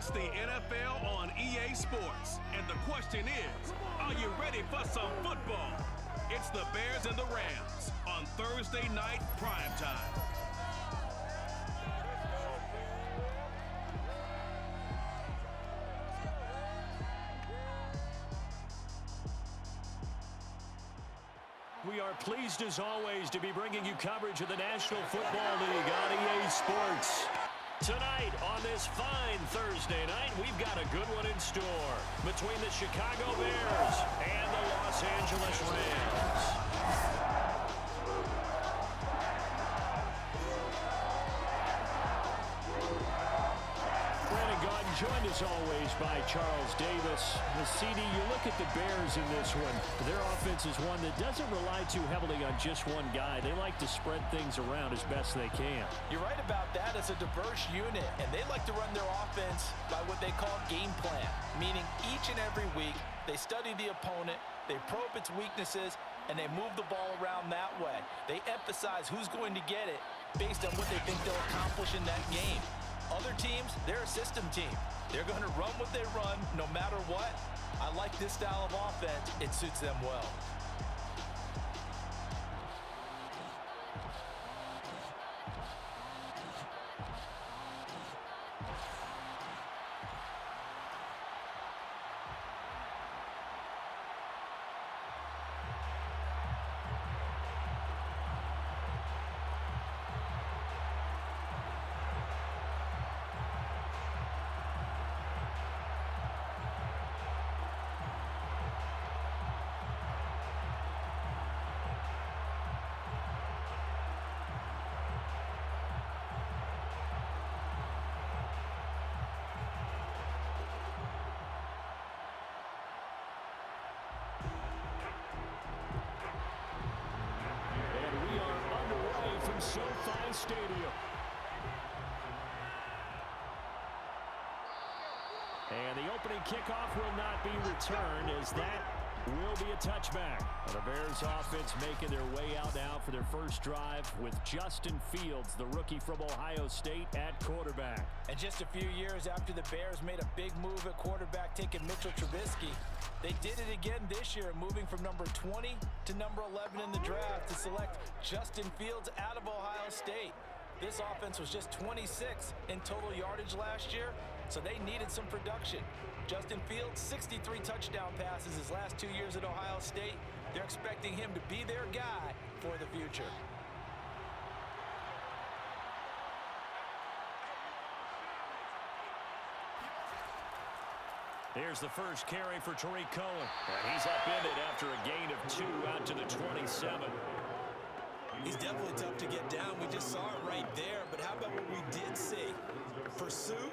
It's the NFL on EA Sports. And the question is, are you ready for some football? It's the Bears and the Rams on Thursday night primetime. We are pleased as always to be bringing you coverage of the National Football League on EA Sports. Tonight, on this fine Thursday night, we've got a good one in store between the Chicago Bears and the Los Angeles Rams. Joined as always by Charles Davis. CD, you look at the Bears in this one. Their offense is one that doesn't rely too heavily on just one guy. They like to spread things around as best they can. You're right about that. It's a diverse unit, and they like to run their offense by what they call game plan, meaning each and every week they study the opponent, they probe its weaknesses, and they move the ball around that way. They emphasize who's going to get it based on what they think they'll accomplish in that game. Other teams, they're a system team. They're going to run what they run no matter what. I like this style of offense. It suits them well. SoFi Stadium. And the opening kickoff will not be returned, as that will be a touchback. The Bears offense making their way out now for their first drive with Justin Fields, the rookie from Ohio State, at quarterback. And just a few years after the Bears made a big move at quarterback, taking Mitchell Trubisky, they did it again this year, moving from number 20 to number 11 in the draft to select Justin Fields out of Ohio State. This offense was just 26 in total yardage last year, so they needed some production. Justin Fields, 63 touchdown passes his last 2 years at Ohio State. They're expecting him to be their guy for the future. Here's the first carry for Tariq Cohen. And he's upended after a gain of 2 out to the 27. He's definitely tough to get down. We just saw it right there. But how about what we did see? Pursuit,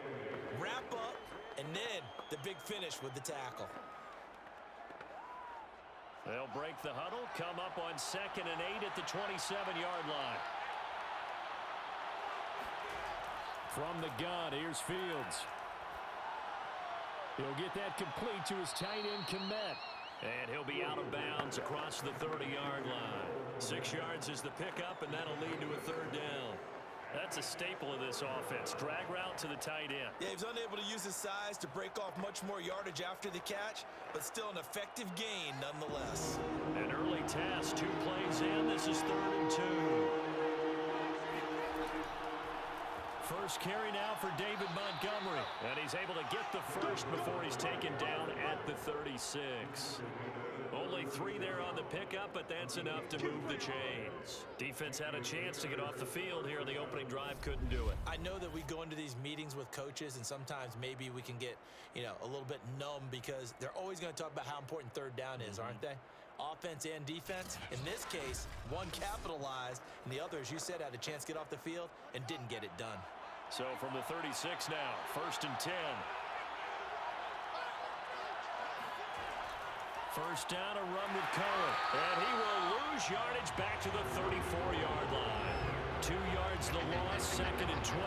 wrap up, and then the big finish with the tackle. They'll break the huddle, come up on 2nd and 8 at the 27-yard line. From the gun, here's Fields. He'll get that complete to his tight end, Kmet. And he'll be out of bounds across the 30-yard line. 6 yards is the pickup, and that'll lead to a 3rd down. That's a staple of this offense. Drag route to the tight end. Yeah, he was unable to use his size to break off much more yardage after the catch, but still an effective gain nonetheless. An early task, 2 plays in. This is 3rd and 2. First carry now for David Montgomery. And he's able to get the first before he's taken down at the 36. Only 3 there on the pickup, but that's enough to move the chains. Defense had a chance to get off the field here in the opening drive, couldn't do it. I know that we go into these meetings with coaches, and sometimes maybe we can get, a little bit numb because they're always going to talk about how important 3rd down is, aren't they? Offense and defense. In this case, one capitalized, and the other, as you said, had a chance to get off the field and didn't get it done. So from the 36 now, 1st and 10. First down, a run with Cohen. And he will lose yardage back to the 34-yard line. 2 yards the loss, 2nd and 12.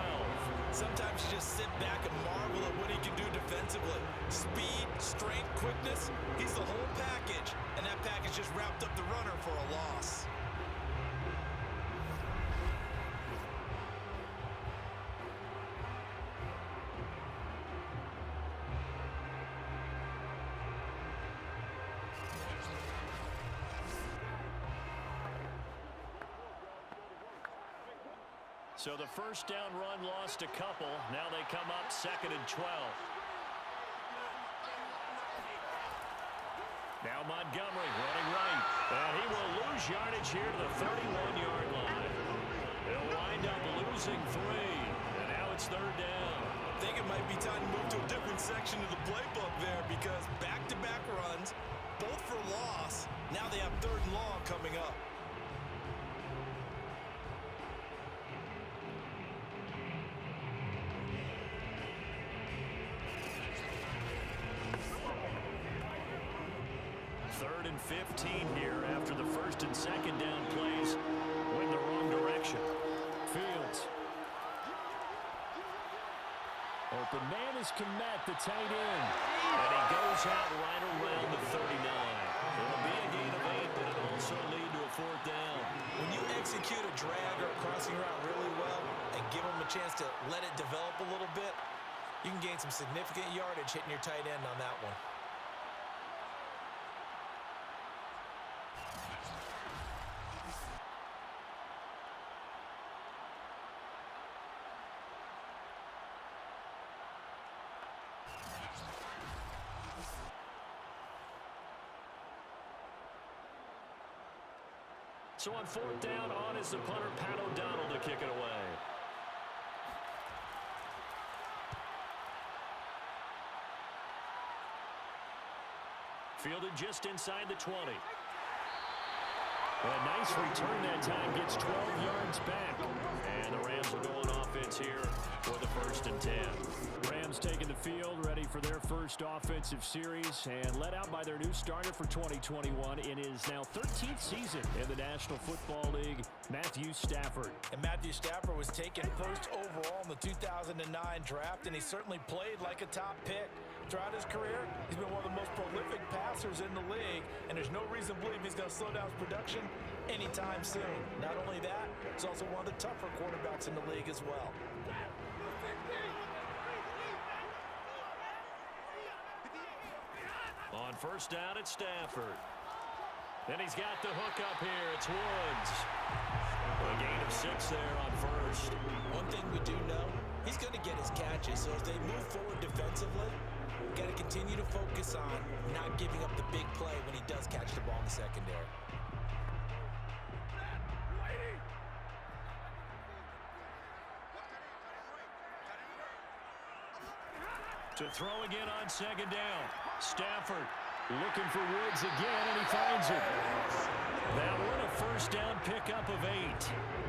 Sometimes you just sit back and marvel at what he can do defensively. Speed, strength, quickness, he's the whole package. And that package just wrapped up the runner for a loss. So the first down run lost a couple. Now they come up 2nd and 12. Now Montgomery running right. And he will lose yardage here to the 31-yard line. They'll wind up losing 3. And now it's 3rd down. I think it might be time to move to a different section of the playbook there because back-to-back runs, both for loss. Now they have 3rd and long coming up. Third and 15 here after the 1st and 2nd down plays went the wrong direction. Fields. Open man is Kmet, the tight end. And he goes out right around the 39. It'll be a gain of 8, but it'll also lead to a 4th down. When you execute a drag or a crossing route really well and give them a chance to let it develop a little bit, you can gain some significant yardage hitting your tight end on that one. So on 4th down, on is the punter, Pat O'Donnell, to kick it away. Fielded just inside the 20. A nice return that time, gets 12 yards back. And the Rams will go on offense here for the 1st and 10. Rams taking the field, ready for their first offensive series, and led out by their new starter for 2021 in his now 13th season in the National Football League, Matthew Stafford. And Matthew Stafford was taken 1st overall in the 2009 draft, and he certainly played like a top pick. Throughout his career, he's been one of the most prolific passers in the league, and there's no reason to believe he's going to slow down his production anytime soon. Not only that, he's also one of the tougher quarterbacks in the league as well. On 1st down, it's Stafford. Then he's got the hook up here. It's Woods. A gain of 6 there on 1st. One thing we do know, he's going to get his catches, so as they move forward defensively, got to continue to focus on not giving up the big play when he does catch the ball in the secondary. To throw again on 2nd down. Stafford looking for Woods again, and he finds him. That one a 1st down pickup of 8.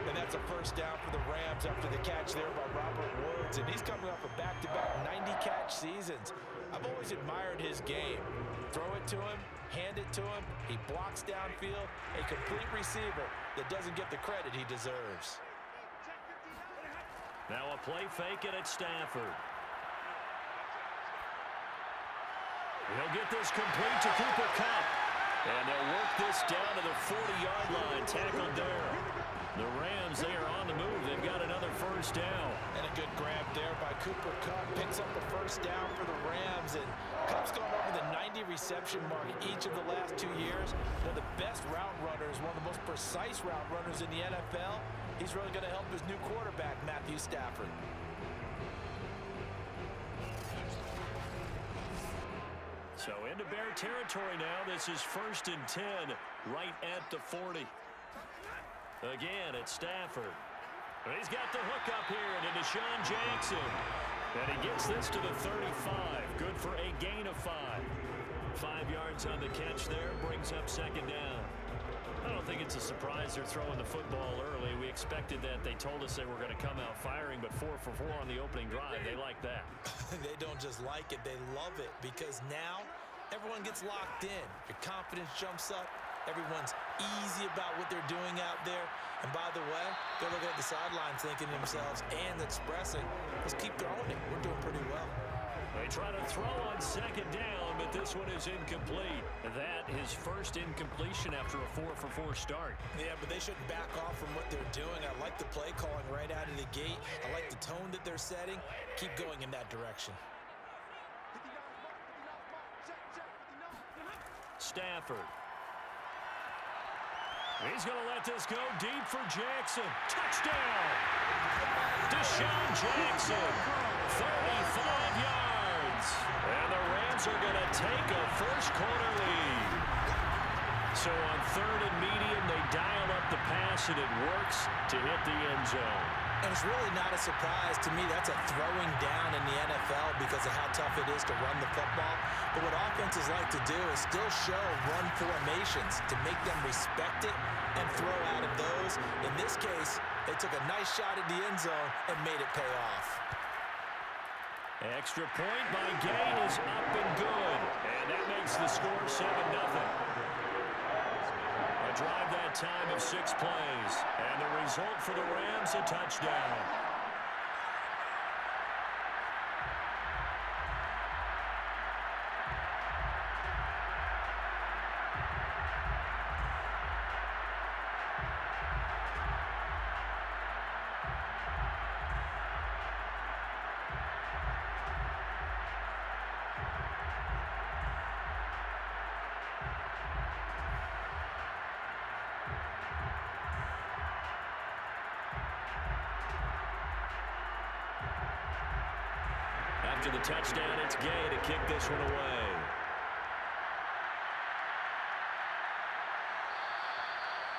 And that's a 1st down for the Rams after the catch there by Robert Woods. And he's coming off a back-to-back 90-catch seasons. I've always admired his game. Throw it to him, hand it to him. He blocks downfield. A complete receiver that doesn't get the credit he deserves. Now a play fake, and it's Stafford. He'll get this complete to Cooper Kupp. And they'll work this down to the 40-yard line. Tackled there. The Rams, they are on the move. They've got another 1st down. And a good grab there by Cooper Kupp. Picks up the 1st down for the Rams. And Kupp's gone over the 90 reception mark each of the last 2 years. One of the best route runners, one of the most precise route runners in the NFL. He's really going to help his new quarterback, Matthew Stafford. So into Bear territory now. This is 1st and 10 right at the 40. Again, it's Stafford. And he's got the hook up here to Deshaun Jackson. And he gets this to the 35. Good for a gain of 5. 5 yards on the catch there. Brings up 2nd down. I don't think it's a surprise they're throwing the football early. We expected that. They told us they were going to come out firing, but 4 for 4 on the opening drive. They like that. They don't just like it, they love it, because now everyone gets locked in. Your confidence jumps up. Everyone's easy about what they're doing out there. And by the way, they're looking at the sidelines thinking to themselves and expressing, let's keep throwing it. We're doing pretty well. They try to throw on 2nd down, but this one is incomplete. That is 1st incompletion after a 4 for 4 start. Yeah, but they shouldn't back off from what they're doing. I like the play calling right out of the gate. I like the tone that they're setting. Keep going in that direction. Stafford. He's going to let this go deep for Jackson. Touchdown! Deshaun Jackson, 35 yards. And the Rams are going to take a first-quarter lead. So on third and medium, they dial up the pass, and it works to hit the end zone. And it's really not a surprise to me. That's a throwing down in the NFL because of how tough it is to run the football. But what offenses like to do is still show run formations to make them respect it and throw out of those. In this case, they took a nice shot at the end zone and made it pay off. Extra point by Gain is up and good. And that makes the score 7-0. A drive that time of 6 plays. And the result for the Rams, a touchdown. After the touchdown, it's Gay to kick this one away.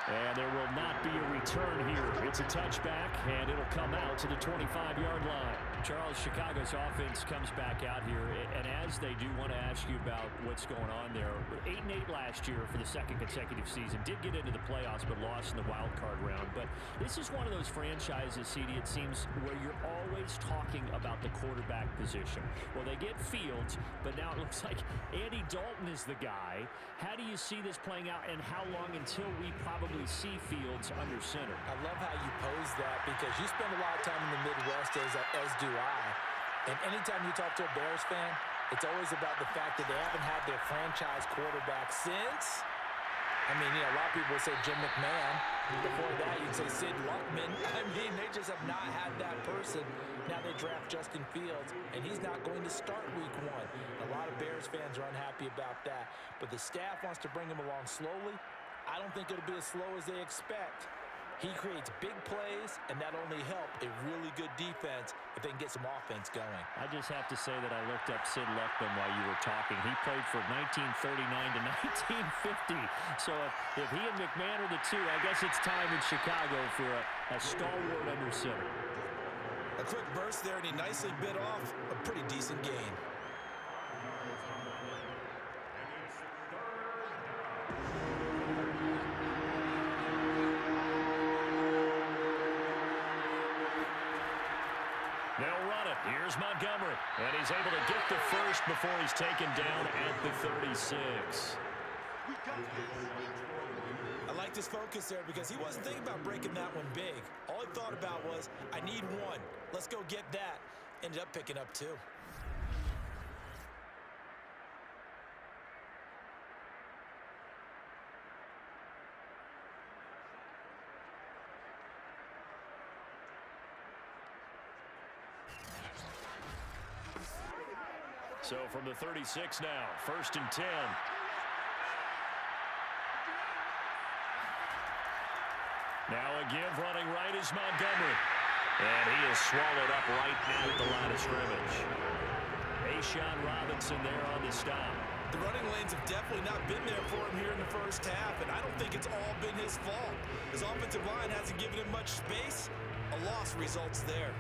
And there will not be a return here. It's a touchback, and it'll come out to the 25-yard line. Charles, Chicago's offense comes back out here, and as they do, want to ask you about what's going on there. 8-8 last year for the second consecutive season. Did get into the playoffs, but lost in the wild card round. But this is one of those franchises, CD, it seems, where you're always talking about the quarterback position. Well, they get Fields, but now it looks like Andy Dalton is the guy. How do you see this playing out, and how long until we probably see Fields under center? I love how you pose that because you spend a lot of time in the Midwest, as do I. And anytime you talk to a Bears fan, it's always about the fact that they haven't had their franchise quarterback since, a lot of people would say Jim McMahon. Before that, you'd say Sid Luckman. They just have not had that person. Now they draft Justin Fields, and he's not going to start week 1. A lot of Bears fans are unhappy about that. But the staff wants to bring him along slowly. I don't think it'll be as slow as they expect. He creates big plays, and that only help a really good defense if they can get some offense going. I just have to say that I looked up Sid Luckman while you were talking. He played from 1939 to 1950. So if he and McMahon are the two, I guess it's time in Chicago for a stalwart under center. A quick burst there, and he nicely bit off a pretty decent gain. They'll run it. Here's Montgomery. And he's able to get the first before he's taken down at the 36. I like this focus there because he wasn't thinking about breaking that one big. All he thought about was, I need one. Let's go get that. Ended up picking up 2. So from the 36 now, 1st and 10. Now a give running right is Montgomery. And he is swallowed up right now at the line of scrimmage. A'Shawn Robinson there on the stop. The running lanes have definitely not been there for him here in the first half, and I don't think it's all been his fault. His offensive line hasn't given him much space. A loss results there.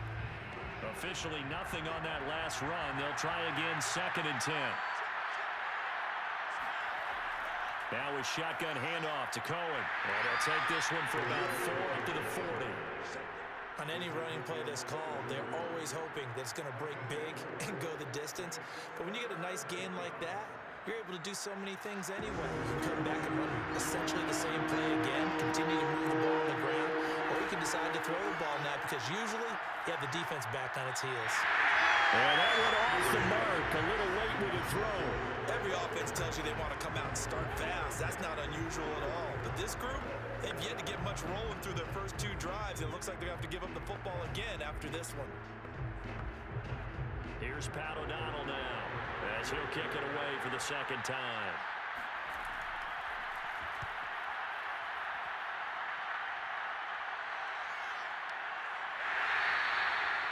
Officially nothing on that last run. They'll try again, 2nd and 10. Now a shotgun handoff to Cohen. And they'll take this one for about 4 up to the 40. On any running play that's called, they're always hoping that it's going to break big and go the distance. But when you get a nice gain like that, you're able to do so many things anyway. You can come back and run essentially the same play again, continue to move the ball on the ground, or you can decide to throw the ball now because usually you have the defense back on its heels. And that went off the mark. A little late with a throw. Every offense tells you they want to come out and start fast. That's not unusual at all. But this group, they've yet to get much rolling through their first 2 drives. It looks like they're going to have to give up the football again after this one. Here's Pat O'Donnell now as he'll kick it away for the 2nd time.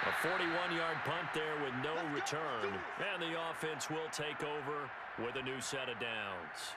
A 41-yard punt there with no return. And the offense will take over with a new set of downs.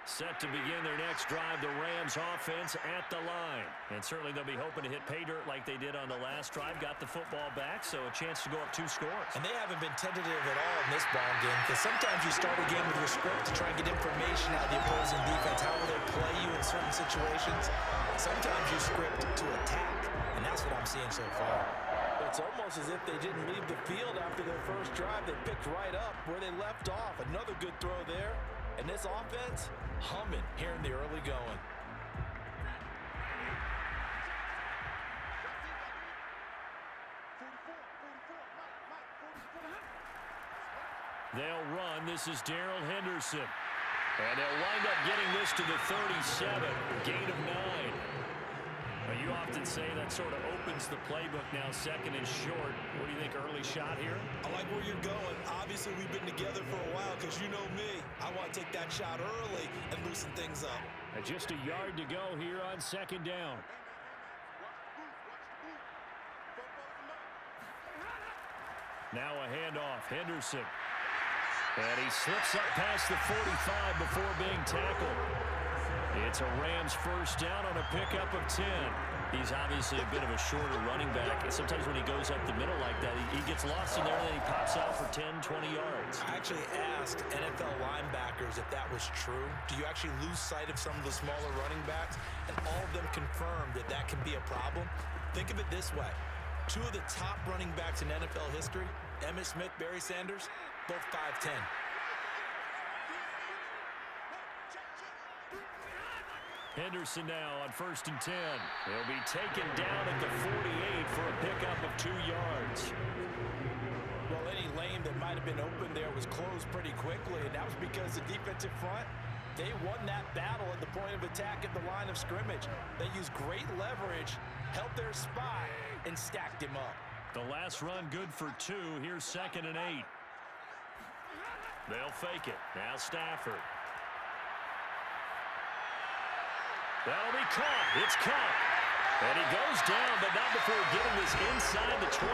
Set to begin their next drive, the Rams offense at the line. And certainly they'll be hoping to hit pay dirt like they did on the last drive. Got the football back, so a chance to go up 2 scores. And they haven't been tentative at all in this ball game, because sometimes you start a game with your script to try and get information out of the opposing defense. How will they play you in certain situations? Sometimes you script to attack, and that's what I'm seeing so far. It's almost as if they didn't leave the field after their first drive. They picked right up where they left off. Another good throw there. And this offense, humming here in the early going. They'll run. This is Darrell Henderson. And they'll wind up getting this to the 37. Gain of 9. Well, you often say that sort of opens the playbook now, second and short. What do you think, early shot here? I like where you're going. Obviously, we've been together for a while because you know me. I want to take that shot early and loosen things up. And just a yard to go here on second down. Now a handoff. Henderson. And he slips up past the 45 before being tackled. It's a Rams first down on a pickup of 10. He's obviously a bit of a shorter running back. Sometimes when he goes up the middle like that, he gets lost in there, and then he pops out for 10, 20 yards. I actually asked NFL linebackers if that was true. Do you actually lose sight of some of the smaller running backs? And all of them confirmed that that can be a problem. Think of it this way. 2 of the top running backs in NFL history, Emmitt Smith, Barry Sanders, both 5'10". Henderson now on 1st and 10. He'll be taken down at the 48 for a pickup of 2 yards. Well, any lane that might have been open there was closed pretty quickly, and that was because the defensive front, they won that battle at the point of attack at the line of scrimmage. They used great leverage, held their spot, and stacked him up. The last run good for 2. Here's 2nd and 8. They'll fake it. Now Stafford. That'll be caught. It's caught. And he goes down, but not before getting this inside the 25.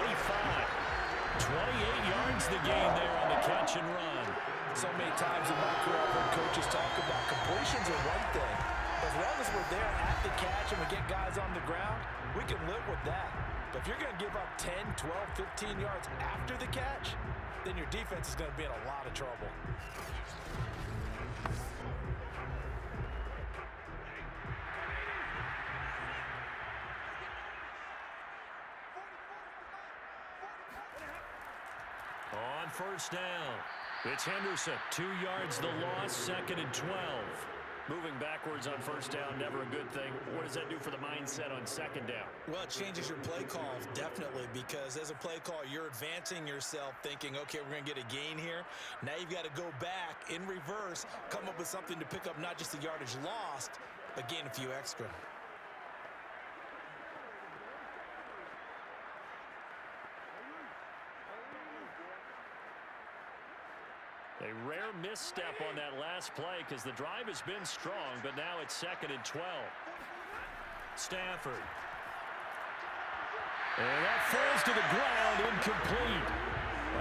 28 yards the gain there on the catch and run. So many times in my career, I've heard coaches talk about completions are one thing. As long as we're there at the catch and we get guys on the ground, we can live with that. But if you're going to give up 10, 12, 15 yards after the catch, then your defense is going to be in a lot of trouble. On first down, it's Henderson. 2 yards the loss, 2nd and 12. Moving backwards on first down, never a good thing. What does that do for the mindset on 2nd down? Well, it changes your play call, definitely, because as a play call, you're advancing yourself thinking, okay, we're going to get a gain here. Now you've got to go back in reverse, come up with something to pick up not just the yardage lost, but gain a few extra. A rare misstep on that last play because the drive has been strong, but now it's 2nd and 12. Stafford. And that falls to the ground, incomplete.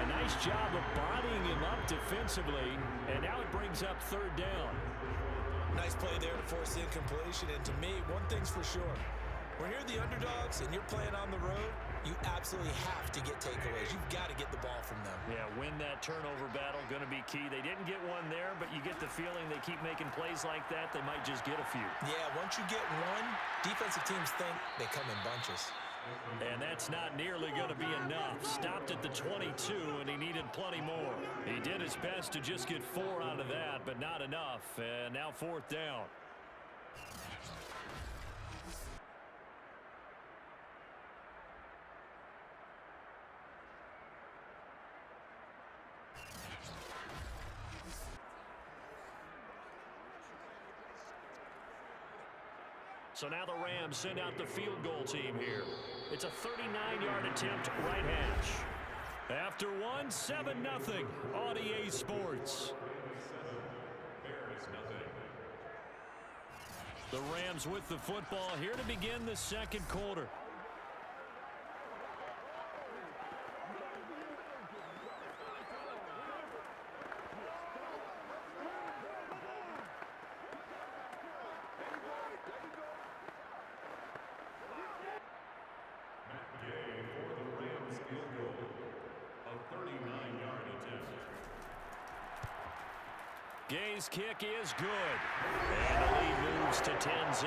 A nice job of bodying him up defensively, and now it brings up 3rd down. Nice play there to force the incompletion, and to me, one thing's for sure. When you're the underdogs and you're playing on the road, you absolutely have to get takeaways. You've got to get the ball from them. Yeah, win that turnover battle, going to be key. They didn't get one there, but you get the feeling they keep making plays like that, they might just get a few. Yeah, once you get one, defensive teams think they come in bunches. And that's not nearly going to be enough. Stopped at the 22, and he needed plenty more. He did his best to just get 4 out of that, but not enough. And now 4th down. So now the Rams send out the field goal team here. It's a 39-yard attempt right hash. After one, 7-0 on EA Sports. The Rams with the football here to begin the second quarter. Gay's kick is good. And the lead moves to 10-zip.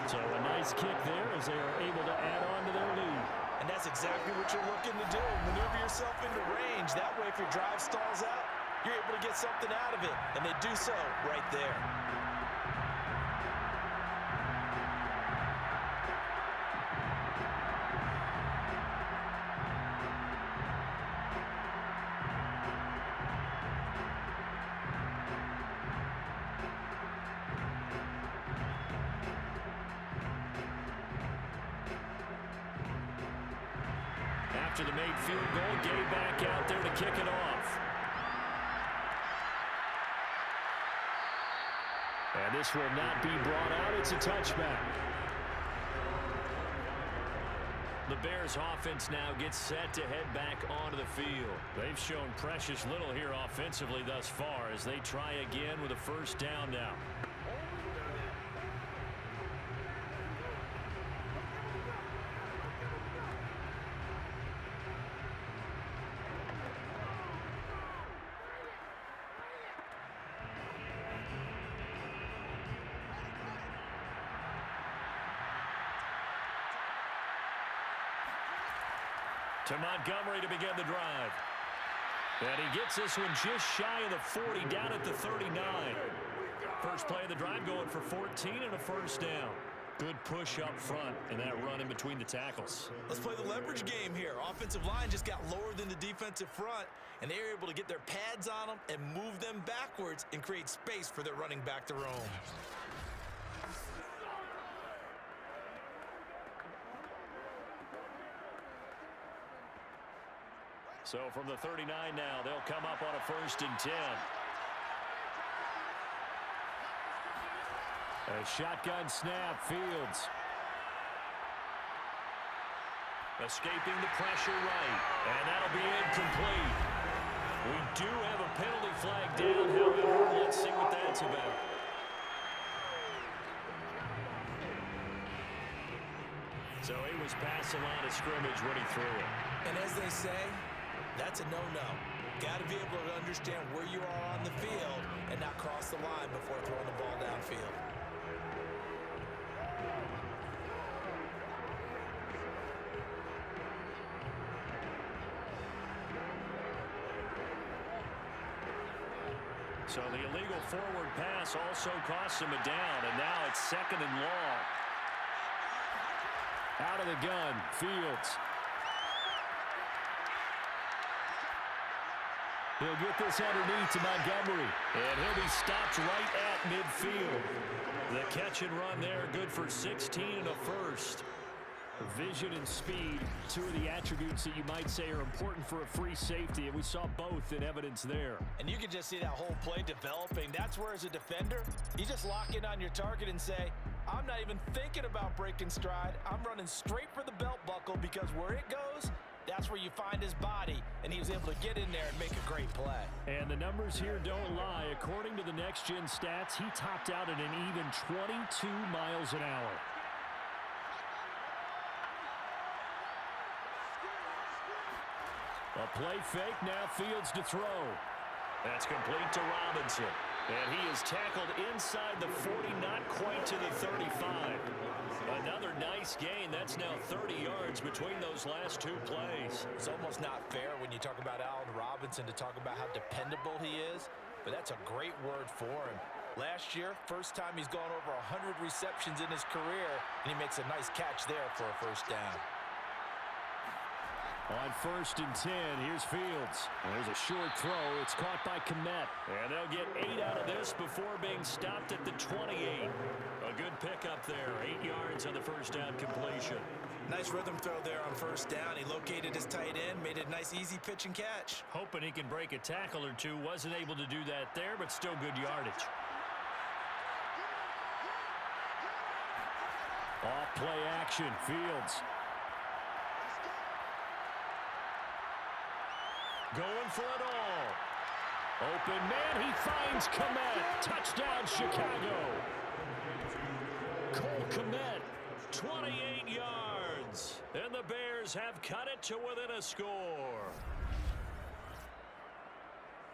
So a nice kick there as they are able to add on to their lead. And that's exactly what you're looking to do. Maneuver yourself into range. That way, if your drive stalls out, you're able to get something out of it. And they do so right there. After the made field goal, Gay back out there to kick it off. And this will not be brought out. It's a touchback. The Bears offense now gets set to head back onto the field. They've shown precious little here offensively thus far as they try again with a first down now. To Montgomery to begin the drive. And he gets this one just shy of the 40, down at the 39. First play of the drive going for 14 and a first down. Good push up front and that run in between the tackles. Let's play the leverage game here. Offensive line just got lower than the defensive front, and they were able to get their pads on them and move them backwards and create space for their running back to roam. So from the 39 now, they'll come up on a 1st and 10. A shotgun snap, Fields. Escaping the pressure right, and that'll be incomplete. We do have a penalty flag down, however, let's see what that's about. So he was past the line of scrimmage when he threw it. And as they say, that's a no-no. Got to be able to understand where you are on the field and not cross the line before throwing the ball downfield. So the illegal forward pass also costs him a down, and now it's 2nd and long. Out of the gun, Fields. He'll get this underneath to Montgomery, and he'll be stopped right at midfield. The catch and run there, good for 16 and a first. Vision and speed, two of the attributes that you might say are important for a free safety, and we saw both in evidence there. And you can just see that whole play developing. That's where, as a defender, you just lock in on your target and say, I'm not even thinking about breaking stride. I'm running straight for the belt buckle, because where it goes, that's where you find his body, and he was able to get in there and make a great play. And the numbers here don't lie. According to the Next Gen stats, he topped out at an even 22 miles an hour. A play fake, now Fields to throw. That's complete to Robinson. And he is tackled inside the 40, not quite to the 35. Another nice gain. That's now 30 yards between those last two plays. It's almost not fair when you talk about Allen Robinson to talk about how dependable he is, but that's a great word for him. Last year, first time he's gone over 100 receptions in his career, and he makes a nice catch there for a first down. On 1st and 10, here's Fields. There's a short throw. It's caught by Kmet. And they'll get 8 out of this before being stopped at the 28. A good pickup there. 8 yards on the first down completion. Nice rhythm throw there on first down. He located his tight end, made it a nice, easy pitch and catch. Hoping he can break a tackle or two. Wasn't able to do that there, but still good yardage. Off play action. Fields. Going for it all. Open man. He finds Kmet. Touchdown, Chicago. Cole Kmet, 28 yards. And the Bears have cut it to within a score.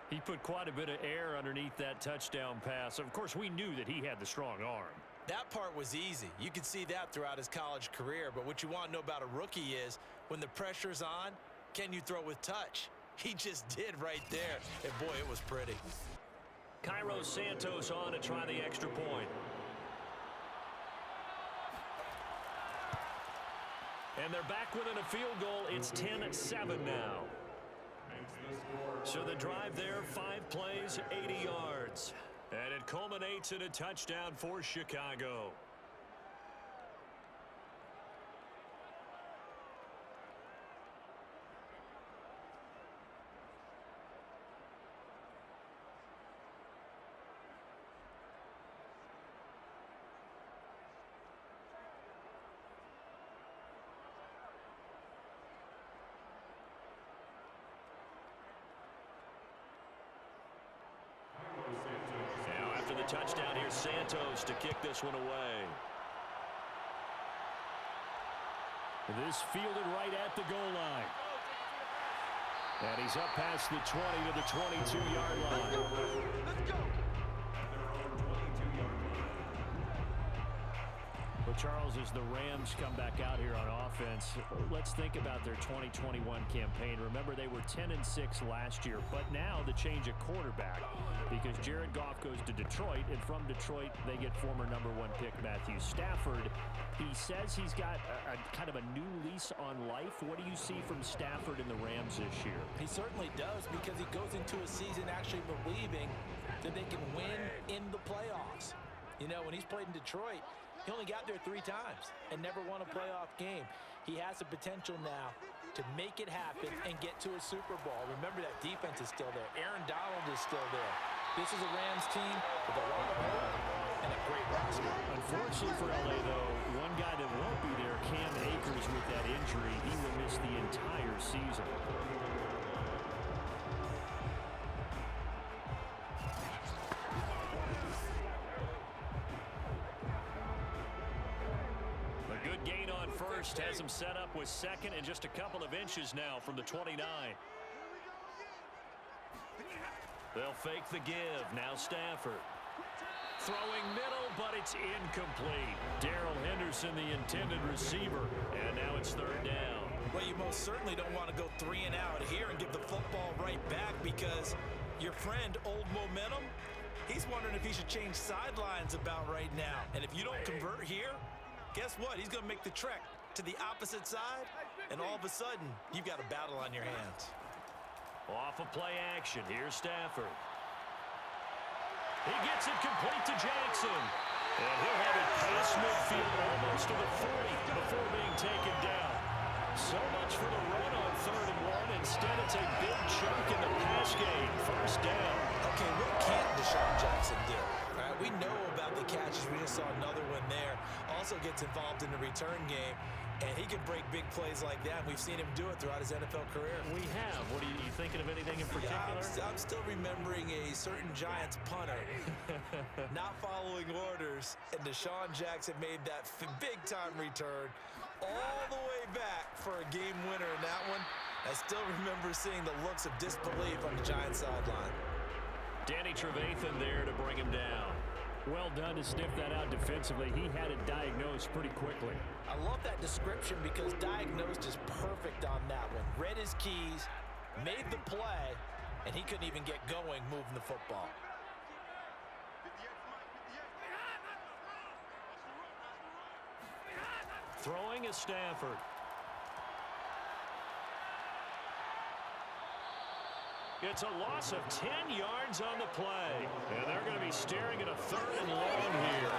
He put quite a bit of air underneath that touchdown pass. Of course, we knew that he had the strong arm. That part was easy. You could see that throughout his college career. But what you want to know about a rookie is when the pressure's on, can you throw with touch? He just did right there. And, boy, it was pretty. Cairo Santos on to try the extra point. And they're back within a field goal. It's 10-7 now. So the drive there, 5 plays, 80 yards. And it culminates in a touchdown for Chicago. Touchdown, here's Santos to kick this one away. This fielded right at the goal line. And he's up past the 20 to the 22-yard line. Let's go. Well, Charles, as the Rams come back out here on offense, let's think about their 2021 campaign. Remember, they were 10-6 last year, but now the change at quarterback because Jared Goff goes to Detroit, and from Detroit, they get former #1 pick Matthew Stafford. He says he's got a kind of a new lease on life. What do you see from Stafford and the Rams this year? He certainly does because he goes into a season actually believing that they can win in the playoffs. You know, when he's played in Detroit, he only got there 3 times and never won a playoff game. He has the potential now to make it happen and get to a Super Bowl. Remember, that defense is still there. Aaron Donald is still there. This is a Rams team with a lot of hope and a great roster. Unfortunately for LA, though, one guy that won't be there, Cam Akers, with that injury. He will miss the entire season. A good gain on first has him set up with second and just a couple of inches now from the 29. They'll fake the give. Now Stafford. Throwing middle, but it's incomplete. Darrell Henderson, the intended receiver. And now it's 3rd down. Well, you most certainly don't want to go 3 and out here and give the football right back because your friend, Old Momentum, he's wondering if he should change sidelines about right now. And if you don't convert here, guess what? He's going to make the trek to the opposite side, and all of a sudden, you've got a battle on your hands. Off of play action. Here's Stafford. He gets it complete to Jackson. And he'll have it past midfield almost to the 40 before being taken down. So much for the run on 3rd and 1. Instead, it's a big chunk in the pass game. 1st down. Okay, what can't Deshaun Jackson do? Right, we know about the catches. We just saw another one there. Also gets involved in the return game. And he can break big plays like that. We've seen him do it throughout his NFL career. We have. What are you thinking of anything in particular? Yeah, I'm still remembering a certain Giants punter not following orders, and Deshaun Jackson made that big-time return all the way back for a game winner in that one. I still remember seeing the looks of disbelief on the Giants sideline. Danny Trevathan there to bring him down. Well done to sniff that out defensively. He had it diagnosed pretty quickly. I love that description because diagnosed is perfect on that one. Read his keys, made the play, and he couldn't even get going moving the football. Throwing is Stafford. It's a loss of 10 yards on the play. And they're going to be staring at a 3rd and long here.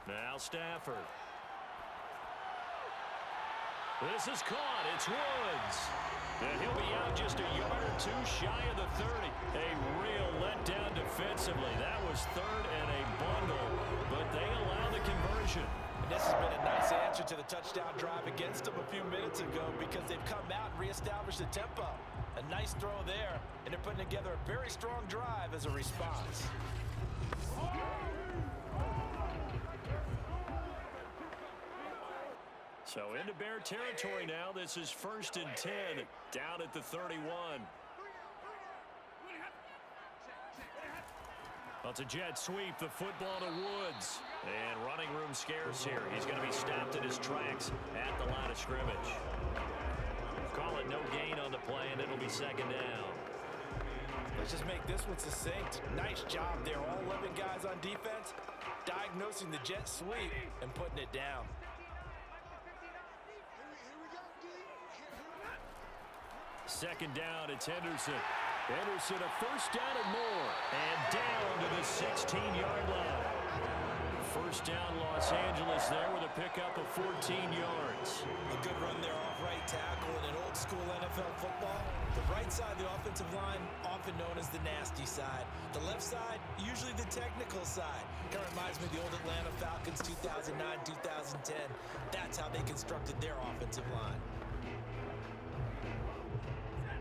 Now Stafford. This is caught. It's Woods. And he'll be out just a yard or two shy of the 30. A real letdown defensively. That was 3rd and a bundle, but they allow the conversion. And this has been a nice answer to the touchdown drive against them a few minutes ago because they've come out and reestablished the tempo. A nice throw there, and they're putting together a very strong drive as a response. So into Bear territory now. This is 1st and 10, down at the 31. Well, it's a jet sweep, the football to Woods. And running room scarce here. He's going to be stopped in his tracks at the line of scrimmage. Call it no gain on the play, and it'll be 2nd down. Let's just make this one succinct. Nice job there. All 11 guys on defense, diagnosing the jet sweep and putting it down. Second down, it's Henderson. Henderson, a 1st down and more. And down to the 16-yard line. 1st down, Los Angeles there with a pickup of 14 yards. A good run there off right tackle in an old-school NFL football. The right side of the offensive line, often known as the nasty side. The left side, usually the technical side. Kind of reminds me of the old Atlanta Falcons 2009-2010. That's how they constructed their offensive line.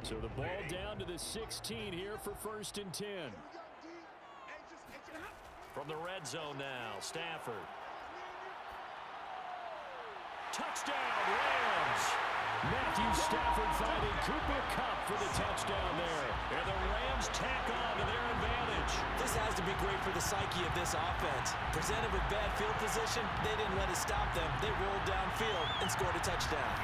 So the ball down to the 16 here for 1st and 10. From the red zone now, Stafford. Touchdown, Rams! Matthew Stafford finding Cooper Kupp for the touchdown there. And the Rams tack on to their advantage. This has to be great for the psyche of this offense. Presented with bad field position, they didn't let it stop them. They rolled downfield and scored a touchdown.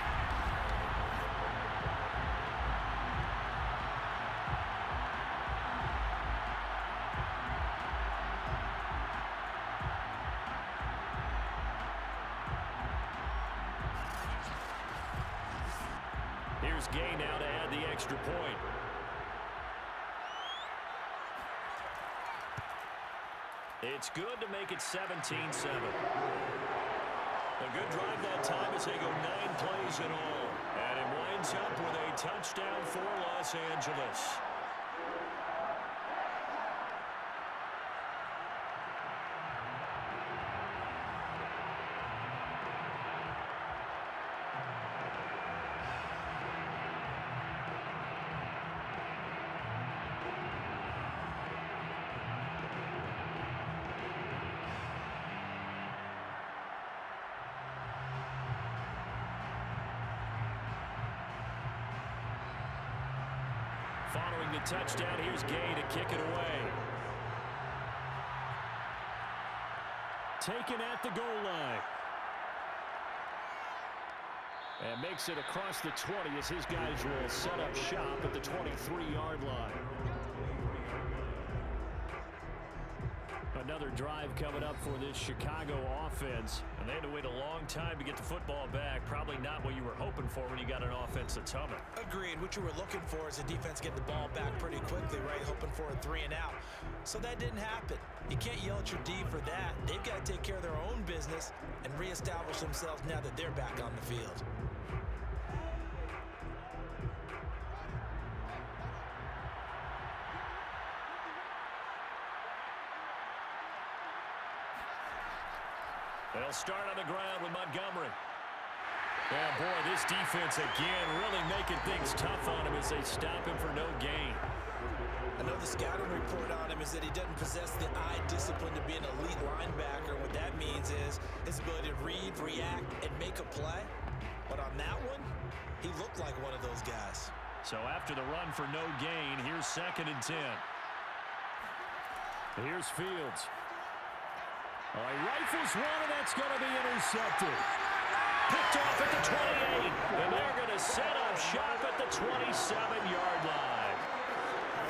Here's Gay now to add the extra point. It's good to make it 17-7. A good drive that time as they go 9 plays in all. And it winds up with a touchdown for Los Angeles. Following the touchdown, here's Gay to kick it away. Taken at the goal line. And makes it across the 20 as his guys will set up shop at the 23-yard line. Another drive coming up for this Chicago offense. And they had to wait a long time to get the football back. Probably not what you were hoping for when you got an offense that's humming. Agreed. What you were looking for is the defense getting the ball back pretty quickly, right? Hoping for a 3 and out. So that didn't happen. You can't yell at your D for that. They've got to take care of their own business and reestablish themselves now that they're back on the field. They'll start on the ground with Montgomery. Yeah, boy, this defense again really making things tough on him as they stop him for no gain. I know the scouting report on him is that he doesn't possess the eye discipline to be an elite linebacker. What that means is his ability to read, react, and make a play. But on that one, he looked like one of those guys. So after the run for no gain, here's 2nd and 10. Here's Fields. Oh, he rifles one, and that's going to be intercepted. Picked off at the 28, and they're going to set up shop at the 27-yard line.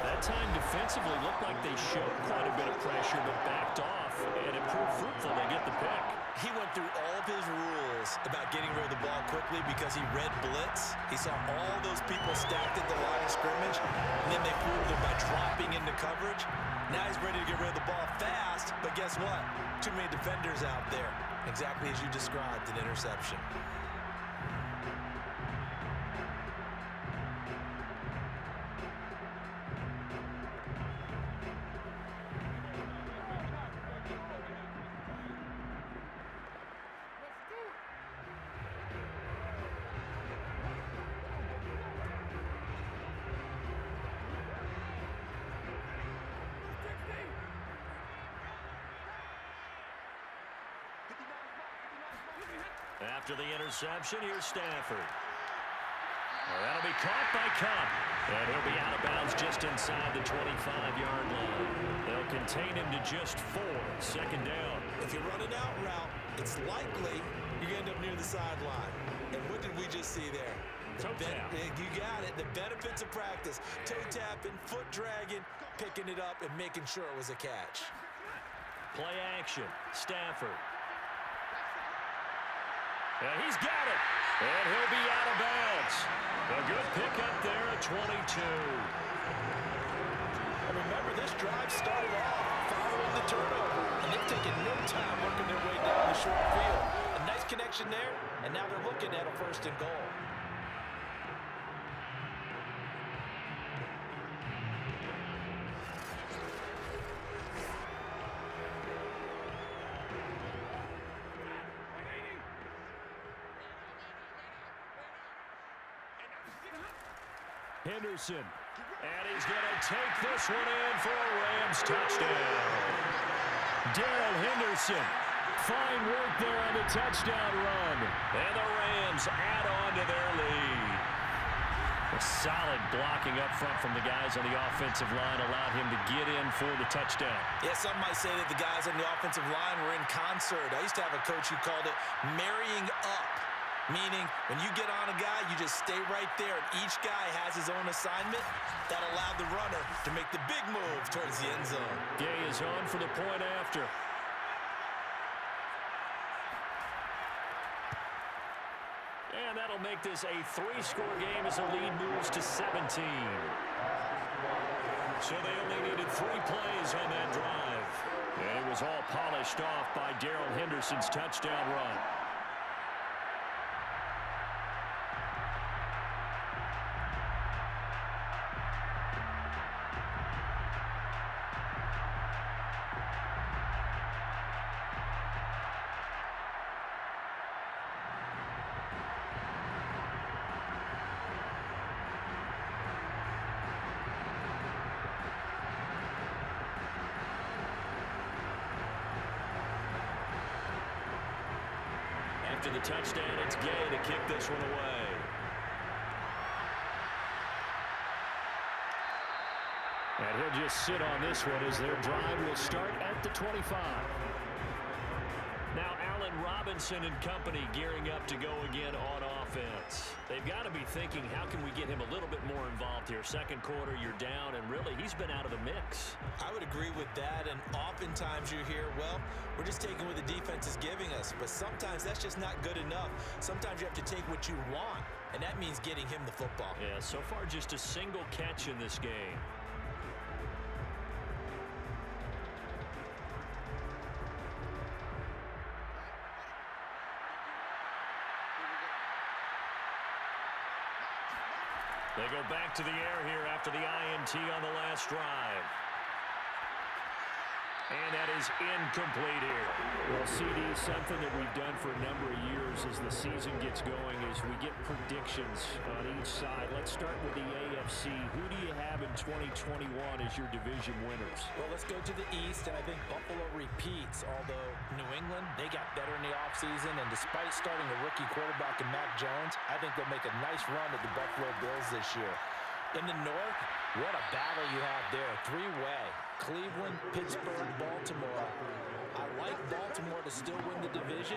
That time defensively looked like they showed quite a bit of pressure, but backed off, and it proved fruitful. They get the pick. He went through all of his rules about getting rid of the ball quickly because he read blitz. He saw all those people stacked at the line of scrimmage, and then they proved it by dropping into coverage. Now he's ready to get rid of the ball fast, but guess what? Too many defenders out there. Exactly as you described, an interception. After the interception, here's Stafford. Well, that'll be caught by Cup. And he'll be out of bounds just inside the 25-yard line. They'll contain him to just 4. Second down. If you run an out route, it's likely you end up near the sideline. And what did we just see there? Toe tap. You got it. The benefits of practice. Toe tapping, foot dragging, picking it up, and making sure it was a catch. Play action. Stafford. And he's got it. And he'll be out of bounds. A good pickup there at 22. And remember, this drive started off following the turnover. And they've taken no time working their way down the short field. A nice connection there, and now they're looking at a 1st and goal. Henderson, and he's going to take this one in for a Rams touchdown. Darrell Henderson, fine work there on the touchdown run. And the Rams add on to their lead. A solid blocking up front from the guys on the offensive line allowed him to get in for the touchdown. Yeah, some might say that the guys on the offensive line were in concert. I used to have a coach who called it marrying up. Meaning, when you get on a guy, you just stay right there, and each guy has his own assignment. That allowed the runner to make the big move towards the end zone. Gay is on for the point after. And that'll make this a 3-score game as the lead moves to 17. So they only needed 3 plays on that drive. And it was all polished off by Darrell Henderson's touchdown run. After the touchdown, it's Gay to kick this one away. And he'll just sit on this one as their drive will start at the 25. Now Allen Robinson and company gearing up to go again on offense. They've got to be thinking, how can we get him a little bit more involved here? Second quarter, you're down, and really, he's been out of the mix. I would agree with that, and oftentimes you hear, well, we're just taking what the defense is giving us, but sometimes that's just not good enough. Sometimes you have to take what you want, and that means getting him the football. Yeah, so far just a single catch in this game. They go back to the air here after the INT on the last drive. And that is incomplete here. Well, CD, something that we've done for a number of years as the season gets going is we get predictions on each side. Let's start with the AFC. Who do you have in 2021 as your division winners? Well, let's go to the East, and I think Buffalo repeats, although New England, they got better in the offseason, and despite starting a rookie quarterback in Mac Jones, I think they'll make a nice run at the Buffalo Bills this year. In the North, what a battle you have there. 3-way. Cleveland, Pittsburgh, Baltimore. I like Baltimore to still win the division,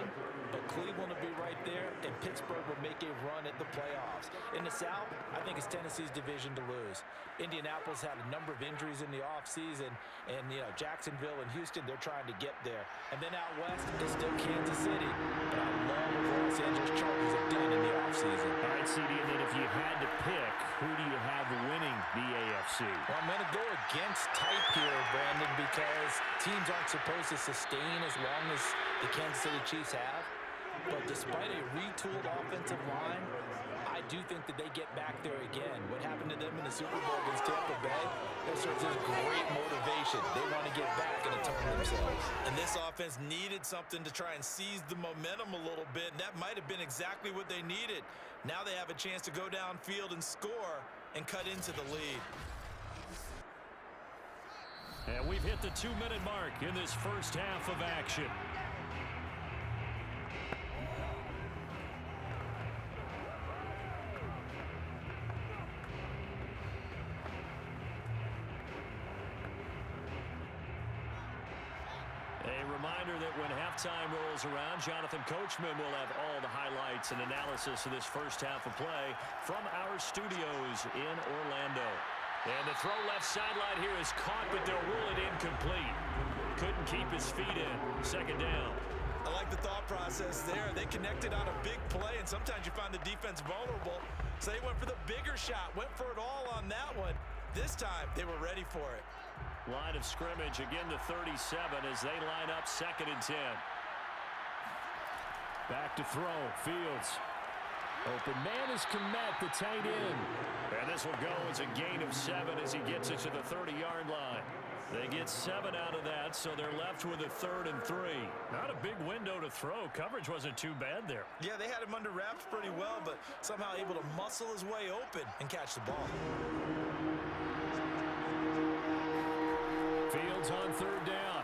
but Cleveland will be right there, and Pittsburgh will make a run at the playoffs. In the South, I think it's Tennessee's division to lose. Indianapolis had a number of injuries in the offseason, and, Jacksonville and Houston, they're trying to get there. And then out west, it's still Kansas City, but I love what the Los Angeles Chargers have done in the offseason. All right, CD, and then if you had to pick, who do you have winning the AFC? Well, I'm going to go against type here, Brandon, because teams aren't supposed to sustain as long as the Kansas City Chiefs have. But despite a retooled offensive line, I do think that they get back there again. What happened to them in the Super Bowl against Tampa Bay, that serves as great motivation. They want to get back and atone themselves. And this offense needed something to try and seize the momentum a little bit. And that might have been exactly what they needed. Now they have a chance to go downfield and score and cut into the lead. And we've hit the 2-minute mark in this first half of action. A reminder that when halftime rolls around, Jonathan Coachman will have all the highlights and analysis of this first half of play from our studios in Orlando. And the throw left sideline here is caught, but they'll rule it incomplete. Couldn't keep his feet in. Second down. I like the thought process there. They connected on a big play, and sometimes you find the defense vulnerable. So they went for the bigger shot, went for it all on that one. This time, they were ready for it. Line of scrimmage, again the 37 as they line up 2nd and 10. Back to throw. Fields. Open man is Kmet, the tight end. And this will go as a gain of 7 as he gets it to the 30-yard line. They get 7 out of that, so they're left with a 3rd and 3. Not a big window to throw. Coverage wasn't too bad there. Yeah, they had him under wraps pretty well, but somehow able to muscle his way open and catch the ball. Fields on 3rd down.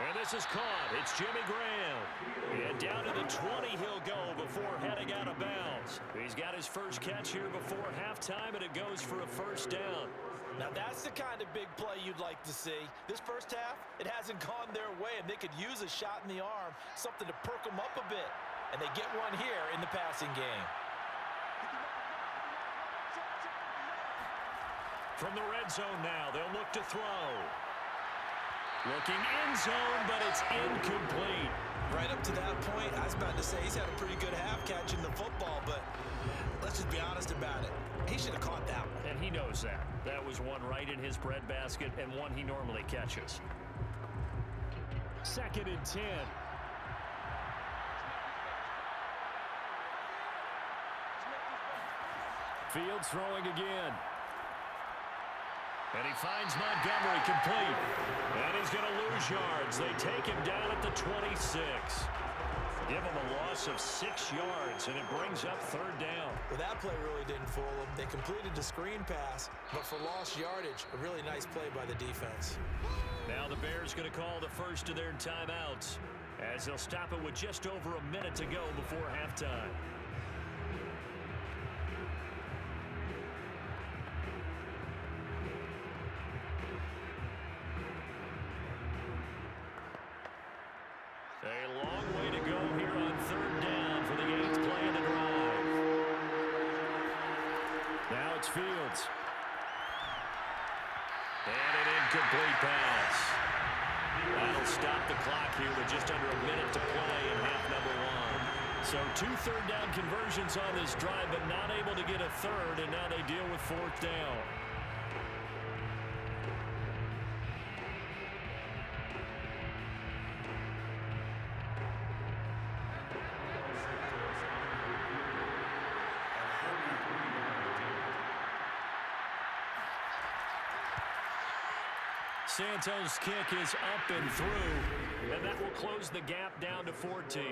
And this is caught. It's Jimmy Graham. And down to the 20 he'll go before heading out of bounds. He's got his first catch here before halftime, and it goes for a 1st down. Now that's the kind of big play you'd like to see. This first half, it hasn't gone their way, and they could use a shot in the arm, something to perk them up a bit. And they get one here in the passing game. From the red zone now, they'll look to throw. Looking in zone, but it's incomplete. Right up to that point, I was about to say he's had a pretty good half catching the football, but let's just be honest about it. He should have caught that one. And he knows that. That was one right in his breadbasket and one he normally catches. 2nd and 10. Fields throwing again. And he finds Montgomery complete. And he's going to lose yards. They take him down at the 26. Give him a loss of 6 yards, and it brings up 3rd down. Well, that play really didn't fool them. They completed the screen pass, but for lost yardage, a really nice play by the defense. Now the Bears going to call the first of their timeouts as they'll stop it with just over a minute to go before halftime. A long way to go here on 3rd down for the 8th play of the drive. Now it's Fields. And an incomplete pass. That'll stop the clock here with just under a minute to play in half number 1. So 2 third down conversions on this drive, but not able to get a 3rd, and now they deal with 4th down. Santos' kick is up and through, and that will close the gap down to 14.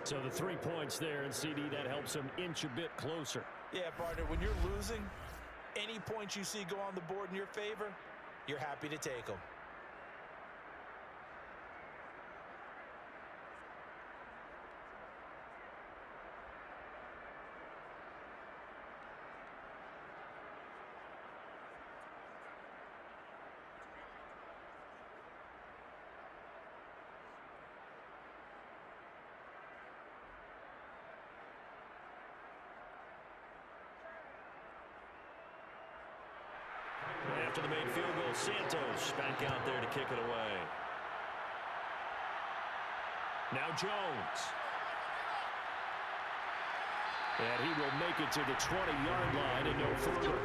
So the 3 points there, and CD, that helps them inch a bit closer. Yeah, partner, when you're losing, any points you see go on the board in your favor, you're happy to take them. after the made field goal. Santos back out there to kick it away. Now Jones. And he will make it to the 20-yard line and no further.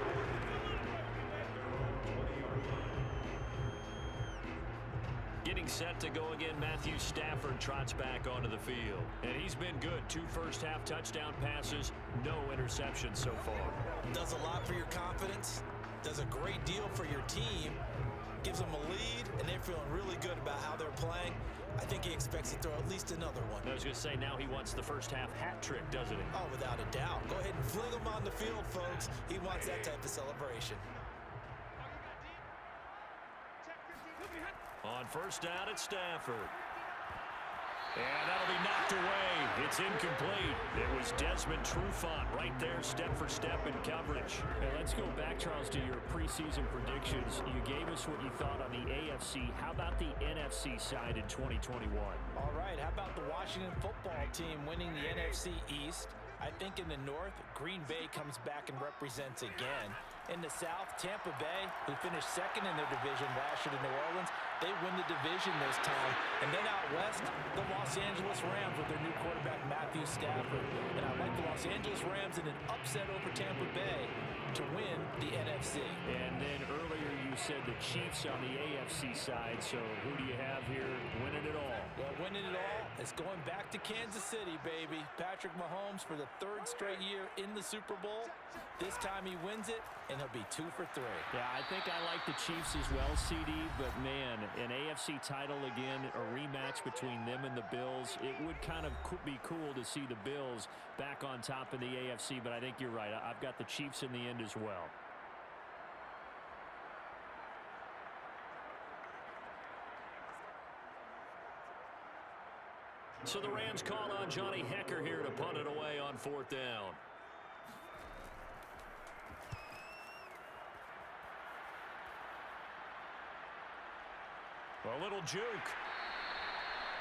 Getting set to go again, Matthew Stafford trots back onto the field. And he's been good. 2 first-half touchdown passes, no interceptions so far. Does a lot for your confidence, does a great deal for your team, gives them a lead, and they're feeling really good about how they're playing. I think he expects to throw at least another one. I was going to say, now he wants the first-half hat trick, doesn't he? Oh, without a doubt. Go ahead and fling him on the field, folks. He wants that type of celebration. On first down, it's Stafford. And that'll be knocked away. It's incomplete. It was Desmond Trufant right there, step for step in coverage. Hey, let's go back, Charles, to your preseason predictions. You gave us what you thought on the AFC. How about the NFC side in 2021? All right, how about the Washington football team winning the NFC East? I think in the North, Green Bay comes back and represents again. In the South, Tampa Bay, who finished second in their division last year to New Orleans, they win the division this time. And then out west, the Los Angeles Rams with their new quarterback, Matthew Stafford. And I like the Los Angeles Rams in an upset over Tampa Bay to win the NFC. And then earlier you said the Chiefs on the AFC side, so who do you have here winning it all? Well, winning it all is going back to Kansas City, baby. Patrick Mahomes for the 3rd straight year in the Super Bowl. This time he wins it, and he'll be 2 for 3. Yeah, I think I like the Chiefs as well, CD, but man, an AFC title again, a rematch between them and the Bills. It would kind of be cool to see the Bills back on top of the AFC, but I think you're right. I've got the Chiefs in the end as well. So the Rams call on Johnny Hecker here to punt it away on 4th down. A little juke.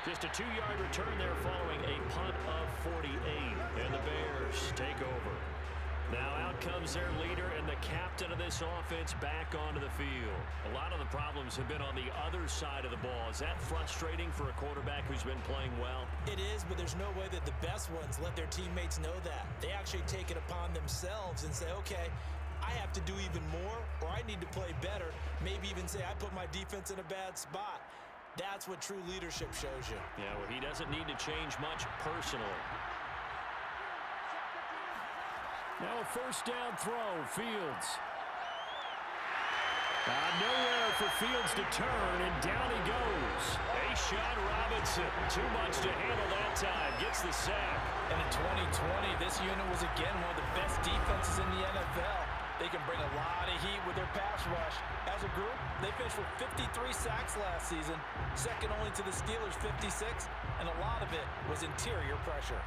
Just a 2-yard return there following a punt of 48. And the Bears take over. Now out comes their leader and the captain of this offense back onto the field. A lot of the problems have been on the other side of the ball. Is that frustrating for a quarterback who's been playing well? It is, but there's no way that the best ones let their teammates know that. They actually take it upon themselves and say, okay, I have to do even more, or I need to play better. Maybe even say I put my defense in a bad spot. That's what true leadership shows you. Yeah, well, he doesn't need to change much personally. Now a first down throw, Fields. Nowhere for Fields to turn, and down he goes. Sean Robinson, too much to handle that time, gets the sack. And in 2020, this unit was again one of the best defenses in the NFL. They can bring a lot of heat with their pass rush. As a group, they finished with 53 sacks last season, second only to the Steelers' 56, and a lot of it was interior pressure.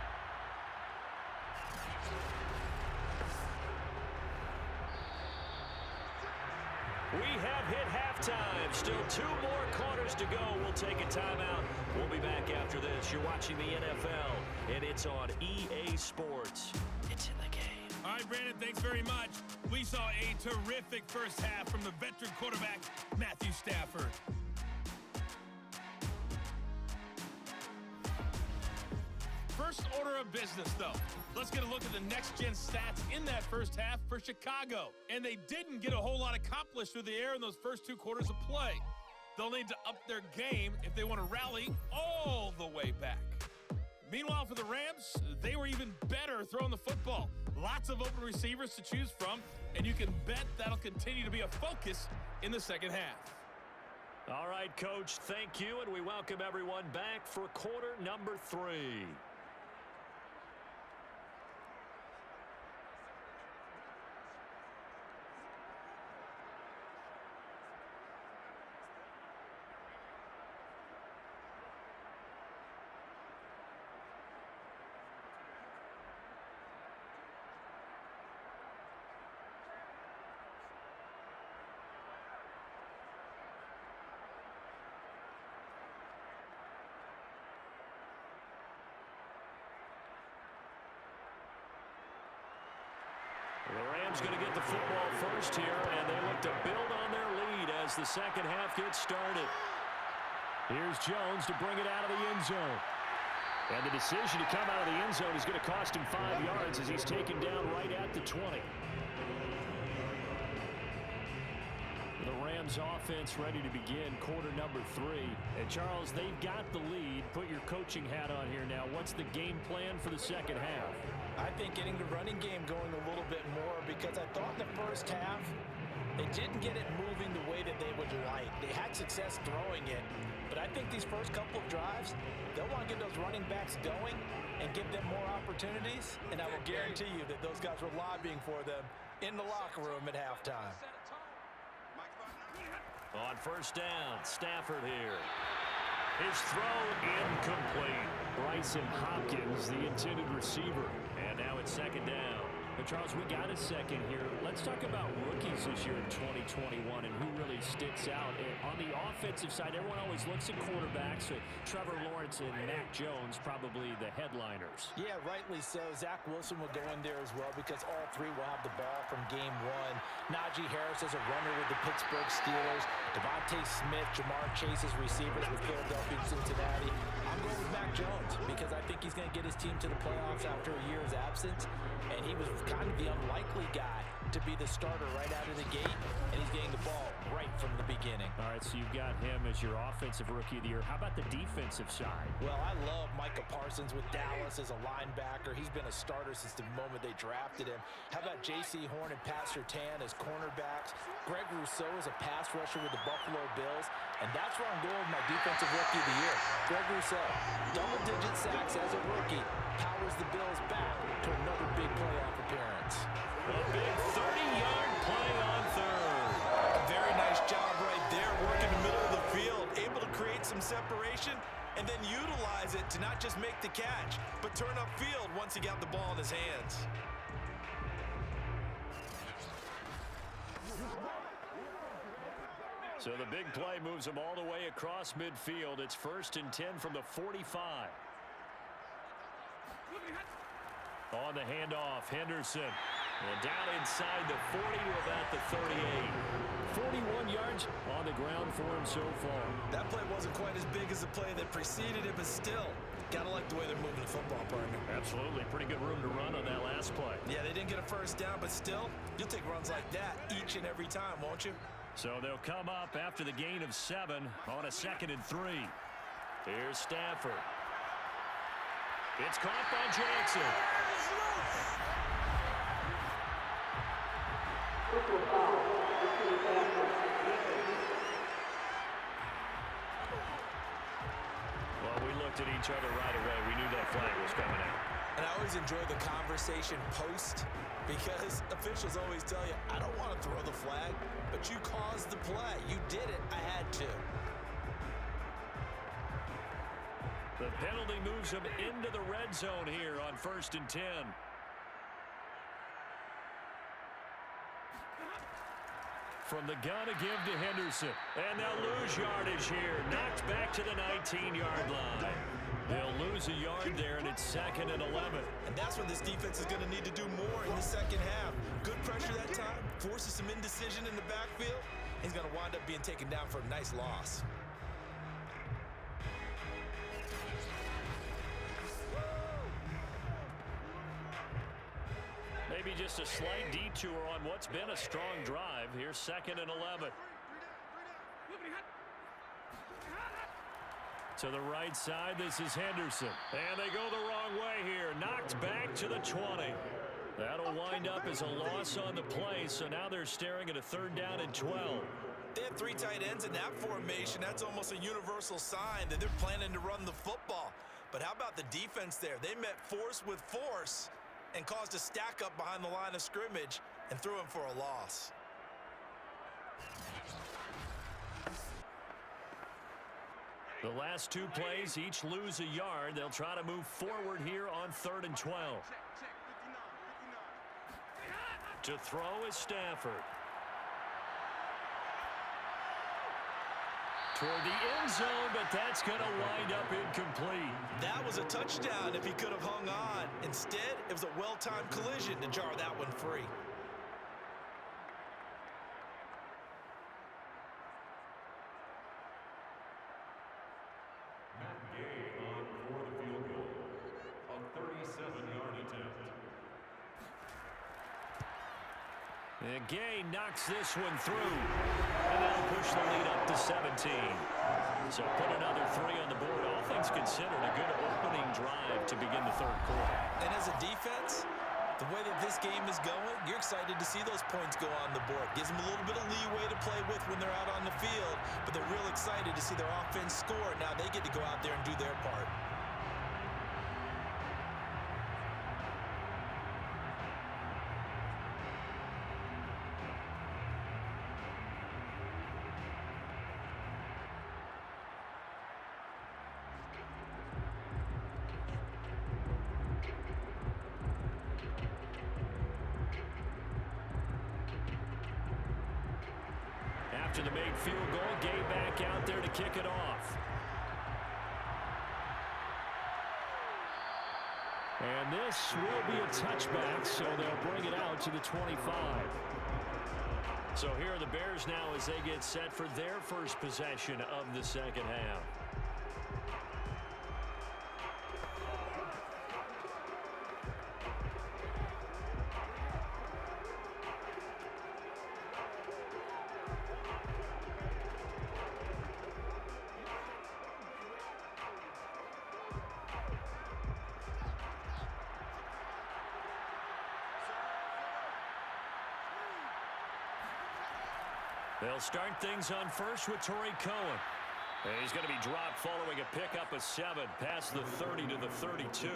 We have hit halftime. Still 2 more quarters to go. We'll take a timeout. We'll be back after this. You're watching the NFL, and it's on EA Sports. It's in the game. All right, Brandon, thanks very much. We saw a terrific first half from the veteran quarterback, Matthew Stafford. First order of business, though. Let's get a look at the next-gen stats in that first half for Chicago. And they didn't get a whole lot accomplished through the air in those first 2 quarters of play. They'll need to up their game if they want to rally all the way back. Meanwhile, for the Rams, they were even better throwing the football. Lots of open receivers to choose from, and you can bet that'll continue to be a focus in the second half. All right, Coach, thank you, and we welcome everyone back for quarter number 3. Rams going to get the football first here, and they look to build on their lead as the second half gets started. Here's Jones to bring it out of the end zone. And the decision to come out of the end zone is going to cost him 5 yards as he's taken down right at the 20. The Rams offense ready to begin quarter number 3. And Charles, they've got the lead. Put your coaching hat on here now. What's the game plan for the second half? I think getting the running game going a little bit more, because I thought in the first half they didn't get it moving the way that they would like. They had success throwing it, but I think these first couple of drives, they'll want to get those running backs going and give them more opportunities, and I will guarantee you that those guys were lobbying for them in the locker room at halftime. On first down, Stafford here. His throw incomplete. Bryson Hopkins, the intended receiver. And now it's second down. But Charles, we got a second here. Let's talk about rookies this year in 2021 and who really sticks out. On the offensive side, everyone always looks at quarterbacks. So Trevor Lawrence and Mac Jones, probably the headliners. Yeah, rightly so. Zach Wilson will go in there as well because all three will have the ball from game one. Najee Harris is a runner with the Pittsburgh Steelers. Devontae Smith, Jamar Chase as receivers with Philadelphia and Cincinnati. I'm going with Mac Jones because I think he's going to get his team to the playoffs after a year's absence. And he was kind of the unlikely guy to be the starter right out of the gate, and he's getting the ball right from the beginning. All right, so you've got him as your offensive rookie of the year. How about the defensive side? Well, I love Micah Parsons with Dallas as a linebacker. He's been a starter since the moment they drafted him. How about J.C. Horn and Pat Surtain as cornerbacks? Greg Rousseau is a pass rusher with the Buffalo Bills, and that's where I'm going with my defensive rookie of the year. Greg Rousseau, double-digit sacks as a rookie, powers the Bills back to another big playoff appearance. A big 30-yard play on third. A very nice job right there, working the middle of the field, able to create some separation and then utilize it to not just make the catch, but turn upfield once he got the ball in his hands. So the big play moves him all the way across midfield. It's 1st and 10 from the 45. On the handoff, Henderson. And down inside the 40 to about the 38. 41 yards on the ground for him so far. That play wasn't quite as big as the play that preceded it, but still, gotta like the way they're moving the football, partner. Absolutely. Pretty good room to run on that last play. Yeah, they didn't get a first down, but still, you'll take runs like that each and every time, won't you? So they'll come up after the gain of 7 on a 2nd and 3. Here's Stafford. It's caught by Jackson. Well, we looked at each other right away. We knew that flag was coming out. And I always enjoy the conversation post because officials always tell you, I don't want to throw the flag, but you caused the play. You did it. I had to. The penalty moves him into the red zone here on 1st and 10. From the gun, a give to Henderson. And they'll lose yardage here. Knocked back to the 19-yard line. They'll lose a yard there, and it's 2nd and 11. And that's when this defense is going to need to do more in the second half. Good pressure that time. Forces some indecision in the backfield. He's going to wind up being taken down for a nice loss. Maybe just a slight detour on what's been a strong drive. Here's 2nd and 11. To the right side, this is Henderson. And they go the wrong way here. Knocked back to the 20. That'll wind up as a loss on the play, so now they're staring at a 3rd down and 12. They have 3 tight ends in that formation. That's almost a universal sign that they're planning to run the football. But how about the defense there? They met force with force and caused a stack up behind the line of scrimmage and threw him for a loss. The last 2 plays each lose a yard. They'll try to move forward here on 3rd and 12. To throw is Stafford. Toward the end zone, but that's going to wind up incomplete. That was a touchdown if he could have hung on. Instead, it was a well-timed collision to jar that one free. And Gay knocks this one through. And that'll push the lead up to 17. So put another 3 on the board. All things considered, a good opening drive to begin the third quarter. And as a defense, the way that this game is going, you're excited to see those points go on the board. Gives them a little bit of leeway to play with when they're out on the field, but they're real excited to see their offense score. Now they get to go out there and do their part. After the made field goal, Gay back out there to kick it off. And this will be a touchback, so they'll bring it out to the 25. So here are the Bears now as they get set for their first possession of the second half. They'll start things on first with Torrey Cohen. And he's going to be dropped following a pickup of 7 past the 30 to the 32.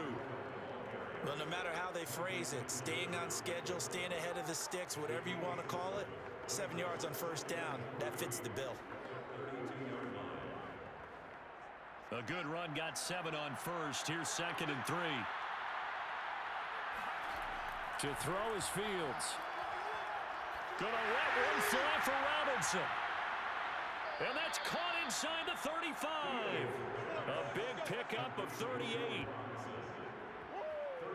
Well, no matter how they phrase it, staying on schedule, staying ahead of the sticks, whatever you want to call it, 7 yards on first down, that fits the bill. A good run got 7 on first. Here's 2nd and 3. To throw is Fields. Gonna let one fly for Robinson. And that's caught inside the 35. A big pickup of 38.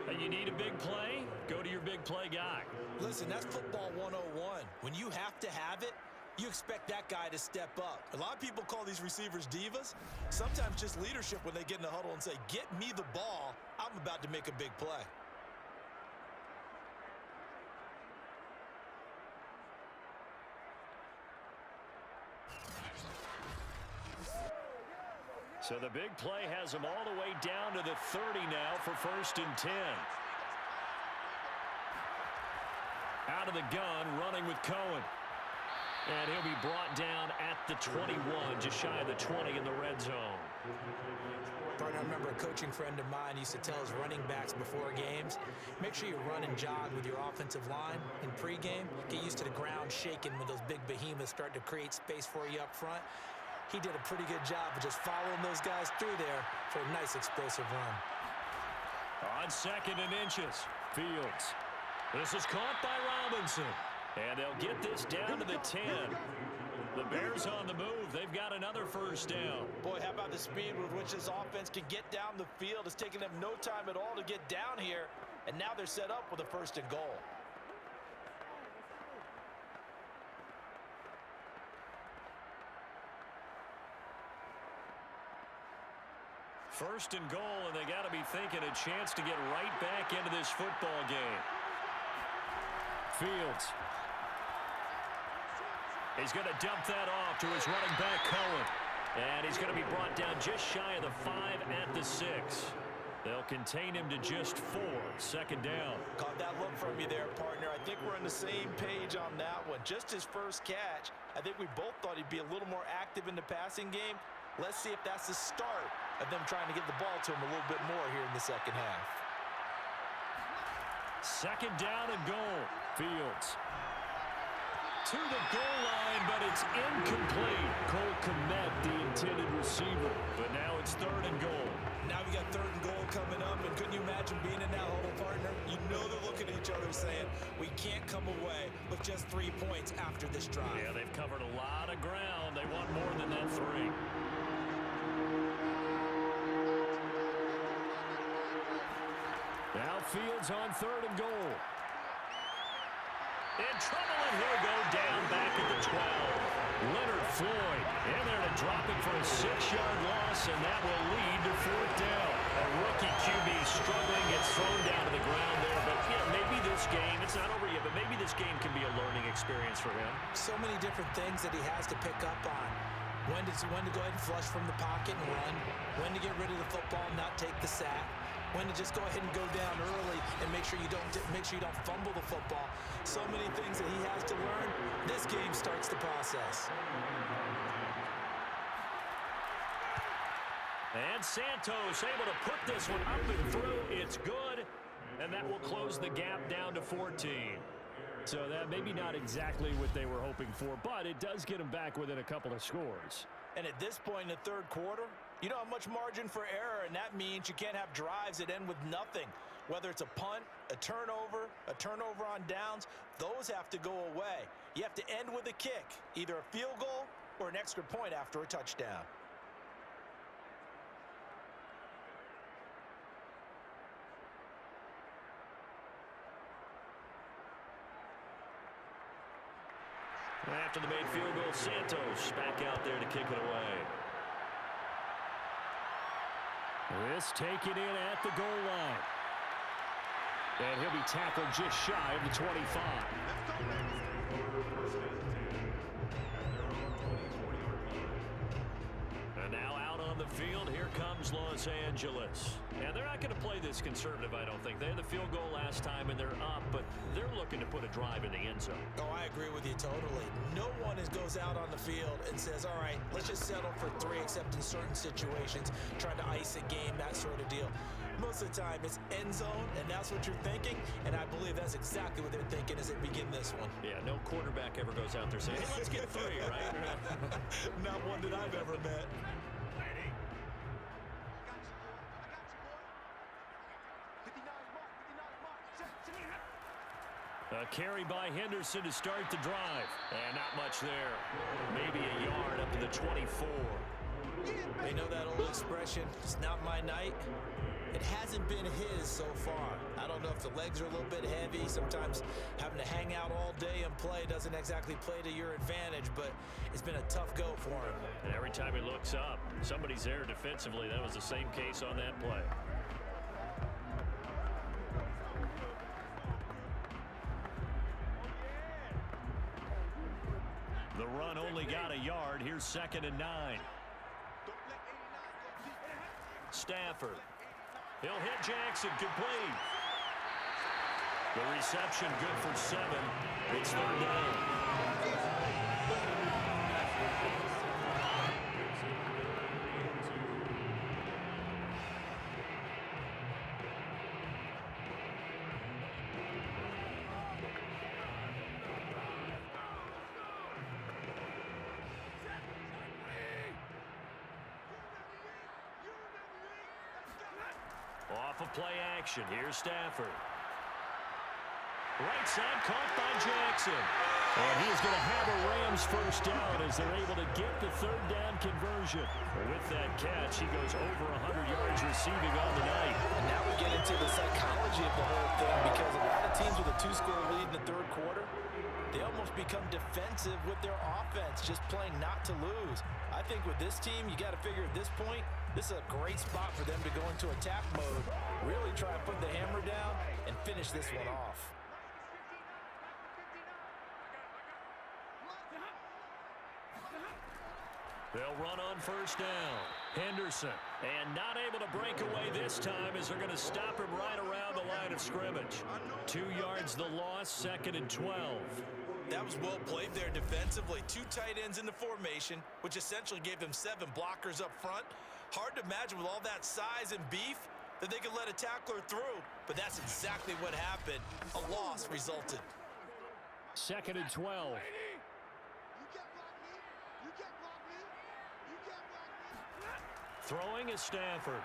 And you need a big play? Go to your big play guy. Listen, that's football 101. When you have to have it, you expect that guy to step up. A lot of people call these receivers divas. Sometimes just leadership when they get in the huddle and say, get me the ball. I'm about to make a big play. So the big play has them all the way down to the 30 now for 1st and 10. Out of the gun, running with Cohen. And he'll be brought down at the 21, just shy of the 20 in the red zone. Partner, I remember a coaching friend of mine used to tell his running backs before games, make sure you run and jog with your offensive line in pregame. Get used to the ground shaking when those big behemoths start to create space for you up front. He did a pretty good job of just following those guys through there for a nice explosive run. On 2nd and inches, Fields. This is caught by Robinson. And they'll get this down to the 10. The Bears on the move. They've got another first down. Boy, how about the speed with which this offense can get down the field? It's taken them no time at all to get down here. And now they're set up with a 1st and goal. First and goal, and they got to be thinking a chance to get right back into this football game. Fields. He's going to dump that off to his running back, Cohen. And he's going to be brought down just shy of the 5 at the 6. They'll contain him to just 4. 2nd down. Caught that look from you there, partner. I think we're on the same page on that one. Just his first catch. I think we both thought he'd be a little more active in the passing game. Let's see if that's the start of them trying to get the ball to him a little bit more here in the second half. 2nd down and goal. Fields. To the goal line, but it's incomplete. Cole Kmet, the intended receiver. But now it's 3rd and goal. Now we got 3rd and goal coming up, and couldn't you imagine being in that huddle, partner? You know they're looking at each other saying, we can't come away with just 3 points after this drive. Yeah, they've covered a lot of ground. They want more than that 3. Now Fields on 3rd and goal. In trouble, and he'll go down back at the 12. Leonard Floyd in there to drop it for a 6-yard loss, and that will lead to 4th down. A rookie QB struggling, gets thrown down to the ground there. But yeah, maybe this game, it's not over yet, but maybe this game can be a learning for him. So many different things that he has to pick up on. When to go ahead and flush from the pocket and run. When to get rid of the football and not take the sack. When to just go ahead and go down early and make sure you don't fumble the football. So many things that he has to learn. This game starts the process. And Santos able to put this one up and through. It's good, and that will close the gap down to 14. So that maybe not exactly what they were hoping for, but it does get them back within a couple of scores. And at this point in the third quarter, you don't have much margin for error, and that means you can't have drives that end with nothing. Whether it's a punt, a turnover on downs, those have to go away. You have to end with a kick, either a field goal or an extra point after a touchdown. After the made field goal, Santos back out there to kick it away. This taken in at the goal line. And he'll be tackled just shy of the 25. And now out on the field, here comes Los Angeles. And they're not going to play this conservative, I don't think. They had the field goal last time, and they're up, but they're looking to put a drive in the end zone. Oh, I agree with you totally. No one goes out on the field and says, all right, let's just settle for 3, except in certain situations, trying to ice a game, that sort of deal. Most of the time, it's end zone, and that's what you're thinking, and I believe that's exactly what they're thinking as they begin this one. Yeah, no quarterback ever goes out there saying, hey, let's get 3, right? Not one that I've ever met. A carry by Henderson to start the drive. And not much there. Maybe a yard up to the 24. They know that old expression, it's not my night. It hasn't been his so far. I don't know if the legs are a little bit heavy. Sometimes having to hang out all day and play doesn't exactly play to your advantage, but it's been a tough go for him. And every time he looks up, somebody's there defensively. That was the same case on that play. The run only got a yard. Here's 2nd and 9. Stafford. He'll hit Jackson, complete. The reception good for 7. It's 3rd down. Off of play action. Here's Stafford. Right side caught by Jackson. And he's going to have a Rams first down as they're able to get the 3rd down conversion. With that catch, he goes over 100 yards receiving on the night. And now we get into the psychology of the whole thing, because a lot of teams with a 2-score lead in the 3rd quarter, they almost become defensive with their offense, just playing not to lose. I think with this team, you got to figure at this point, this is a great spot for them to go into attack mode, really try to put the hammer down and finish this one off. They'll run on first down. Henderson. And not able to break away this time as they're going to stop him right around the line of scrimmage. 2 yards the loss, 2nd and 12. That was well played there defensively. 2 tight ends in the formation, which essentially gave them 7 blockers up front. Hard to imagine with all that size and beef that they could let a tackler through, but that's exactly what happened. A loss resulted. 2nd and 12. Throwing is Stafford.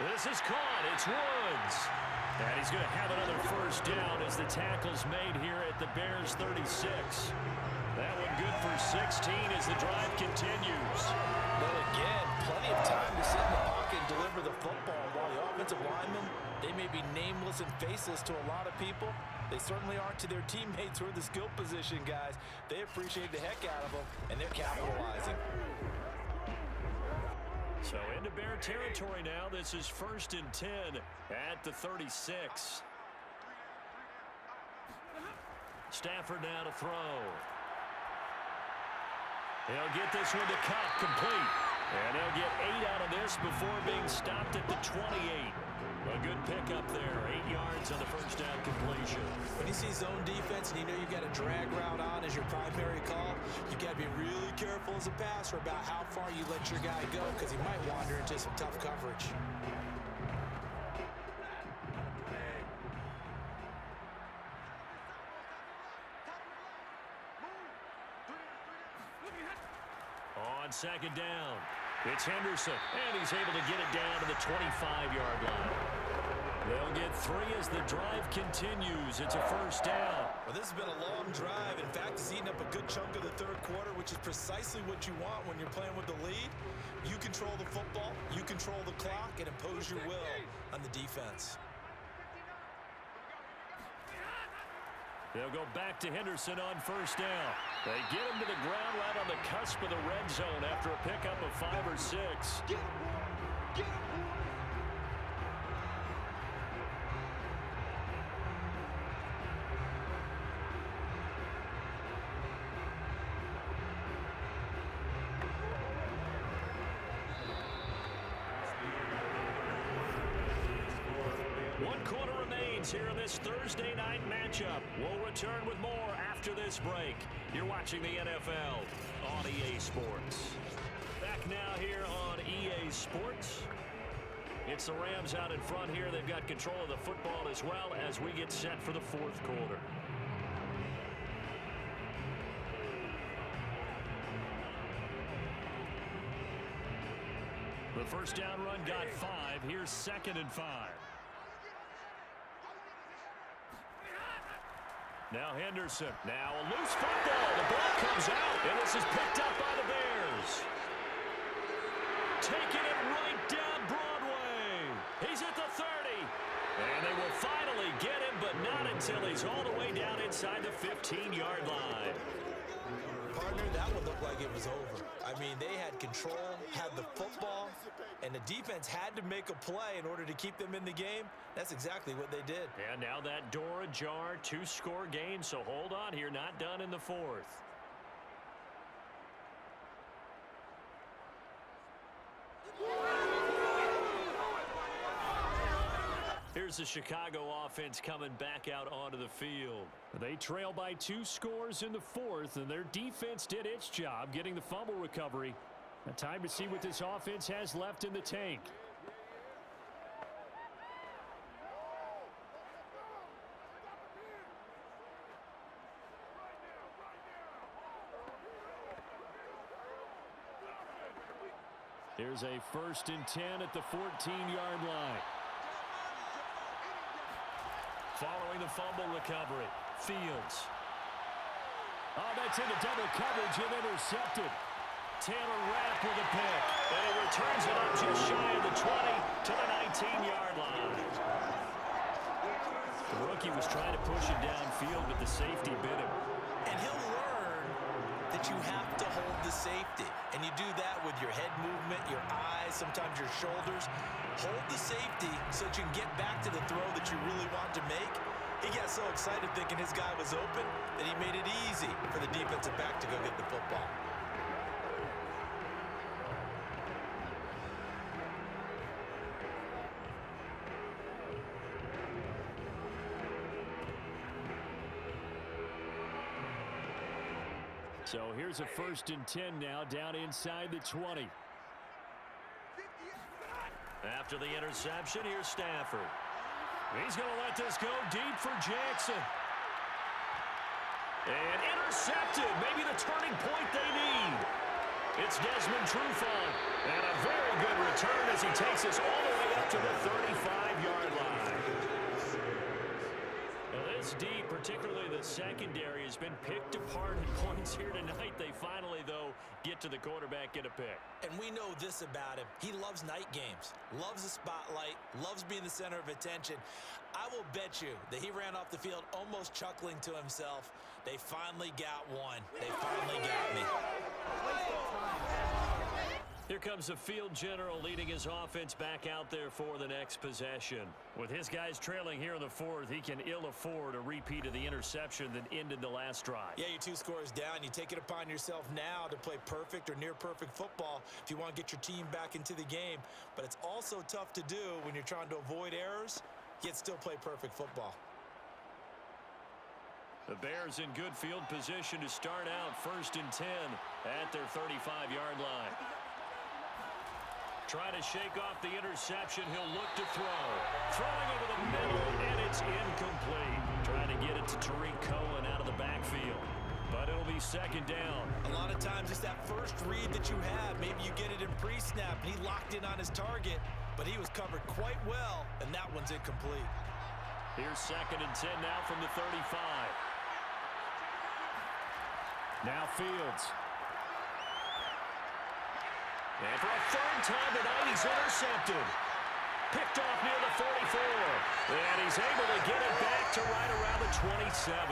This is caught. It's Woods. And he's going to have another first down as the tackle's made here at the Bears 36. That one good for 16 as the drive continues. But again, plenty of time to sit in the pocket and deliver the football. While the offensive linemen, they may be nameless and faceless to a lot of people, they certainly aren't to their teammates who are the skill position guys. They appreciate the heck out of them, and they're capitalizing. So into Bear territory now. This is 1st and 10 at the 36. Stafford now to throw. He'll get this one to cut complete. And he'll get 8 out of this before being stopped at the 28. A good pickup there. 8 yards on the first down completion. When you see zone defense and you know you've got a drag route on as your primary call, you got to be really careful as a passer about how far you let your guy go because he might wander into some tough coverage. On second down, it's Henderson, and he's able to get it down to the 25-yard line. They'll get 3 as the drive continues. It's a first down. Well, this has been a long drive. In fact, it's eaten up a good chunk of the third quarter, which is precisely what you want when you're playing with the lead. You control the football, you control the clock, and impose your will on the defense. They'll go back to Henderson on first down. They get him to the ground right on the cusp of the red zone after a pickup of 5 or 6. Get him. Here in this Thursday night matchup. We'll return with more after this break. You're watching the NFL on EA Sports. Back now here on EA Sports. It's the Rams out in front here. They've got control of the football as well as we get set for the fourth quarter. The first down run got 5. Here's 2nd and 5. Now Henderson. Now a loose football. The ball comes out, and this is picked up by the Bears. Taking it right down Broadway. He's at the 30. And they will finally get him, but not until he's all the way down inside the 15-yard line. Partner, that one looked like it was over. I mean, they had control, had the football, and the defense had to make a play in order to keep them in the game. That's exactly what they did. And now that door ajar, 2-score game, so hold on here, not done in the fourth. Here's the Chicago offense coming back out onto the field. They trail by 2 scores in the fourth, and their defense did its job getting the fumble recovery. A time to see what this offense has left in the tank. Here's a 1st and 10 at the 14-yard line. Following the fumble recovery, Fields. Oh, that's into double coverage and intercepted. Taylor Rapp with a pick. And he returns it up just shy of the 20 to the 19-yard line. The rookie was trying to push it downfield, but the safety bit him. And he'll learn that you have to hold the safety. And you do that with your head movement, your eyes, sometimes your shoulders. Hold the safety so that you can get back to the throw that you really want to make. He got so excited thinking his guy was open that he made it easy for the defensive back to go get the football. So here's a 1st and 10 now down inside the 20. After the interception, here's Stafford. He's going to let this go deep for Jackson. And intercepted. Maybe the turning point they need. It's Desmond Trufant. And a very good return as he takes us all the way up to the 35-yard line. Now this deep, particularly the secondary, has been picked apart at points here tonight. They finally, though, get to the quarterback, get a pick. And we know this about him. He loves night games, loves the spotlight, loves being the center of attention. I will bet you that he ran off the field almost chuckling to himself. They finally got one. They finally got me. Here comes the field general leading his offense back out there for the next possession. With his guys trailing here in the fourth, he can ill afford a repeat of the interception that ended the last drive. Yeah, you're 2 scores down. You take it upon yourself now to play perfect or near perfect football if you want to get your team back into the game. But it's also tough to do when you're trying to avoid errors, yet still play perfect football. The Bears in good field position to start out 1st and 10 at their 35-yard line. Trying to shake off the interception. He'll look to throw. Throwing over the middle, and it's incomplete. Trying to get it to Tariq Cohen out of the backfield. But it'll be 2nd down. A lot of times it's that first read that you have. Maybe you get it in pre-snap, and he locked in on his target, but he was covered quite well, and that one's incomplete. Here's 2nd and 10 now from the 35. Now Fields. And for a 3rd time tonight, he's intercepted. Picked off near the 44. And he's able to get it back to right around the 27.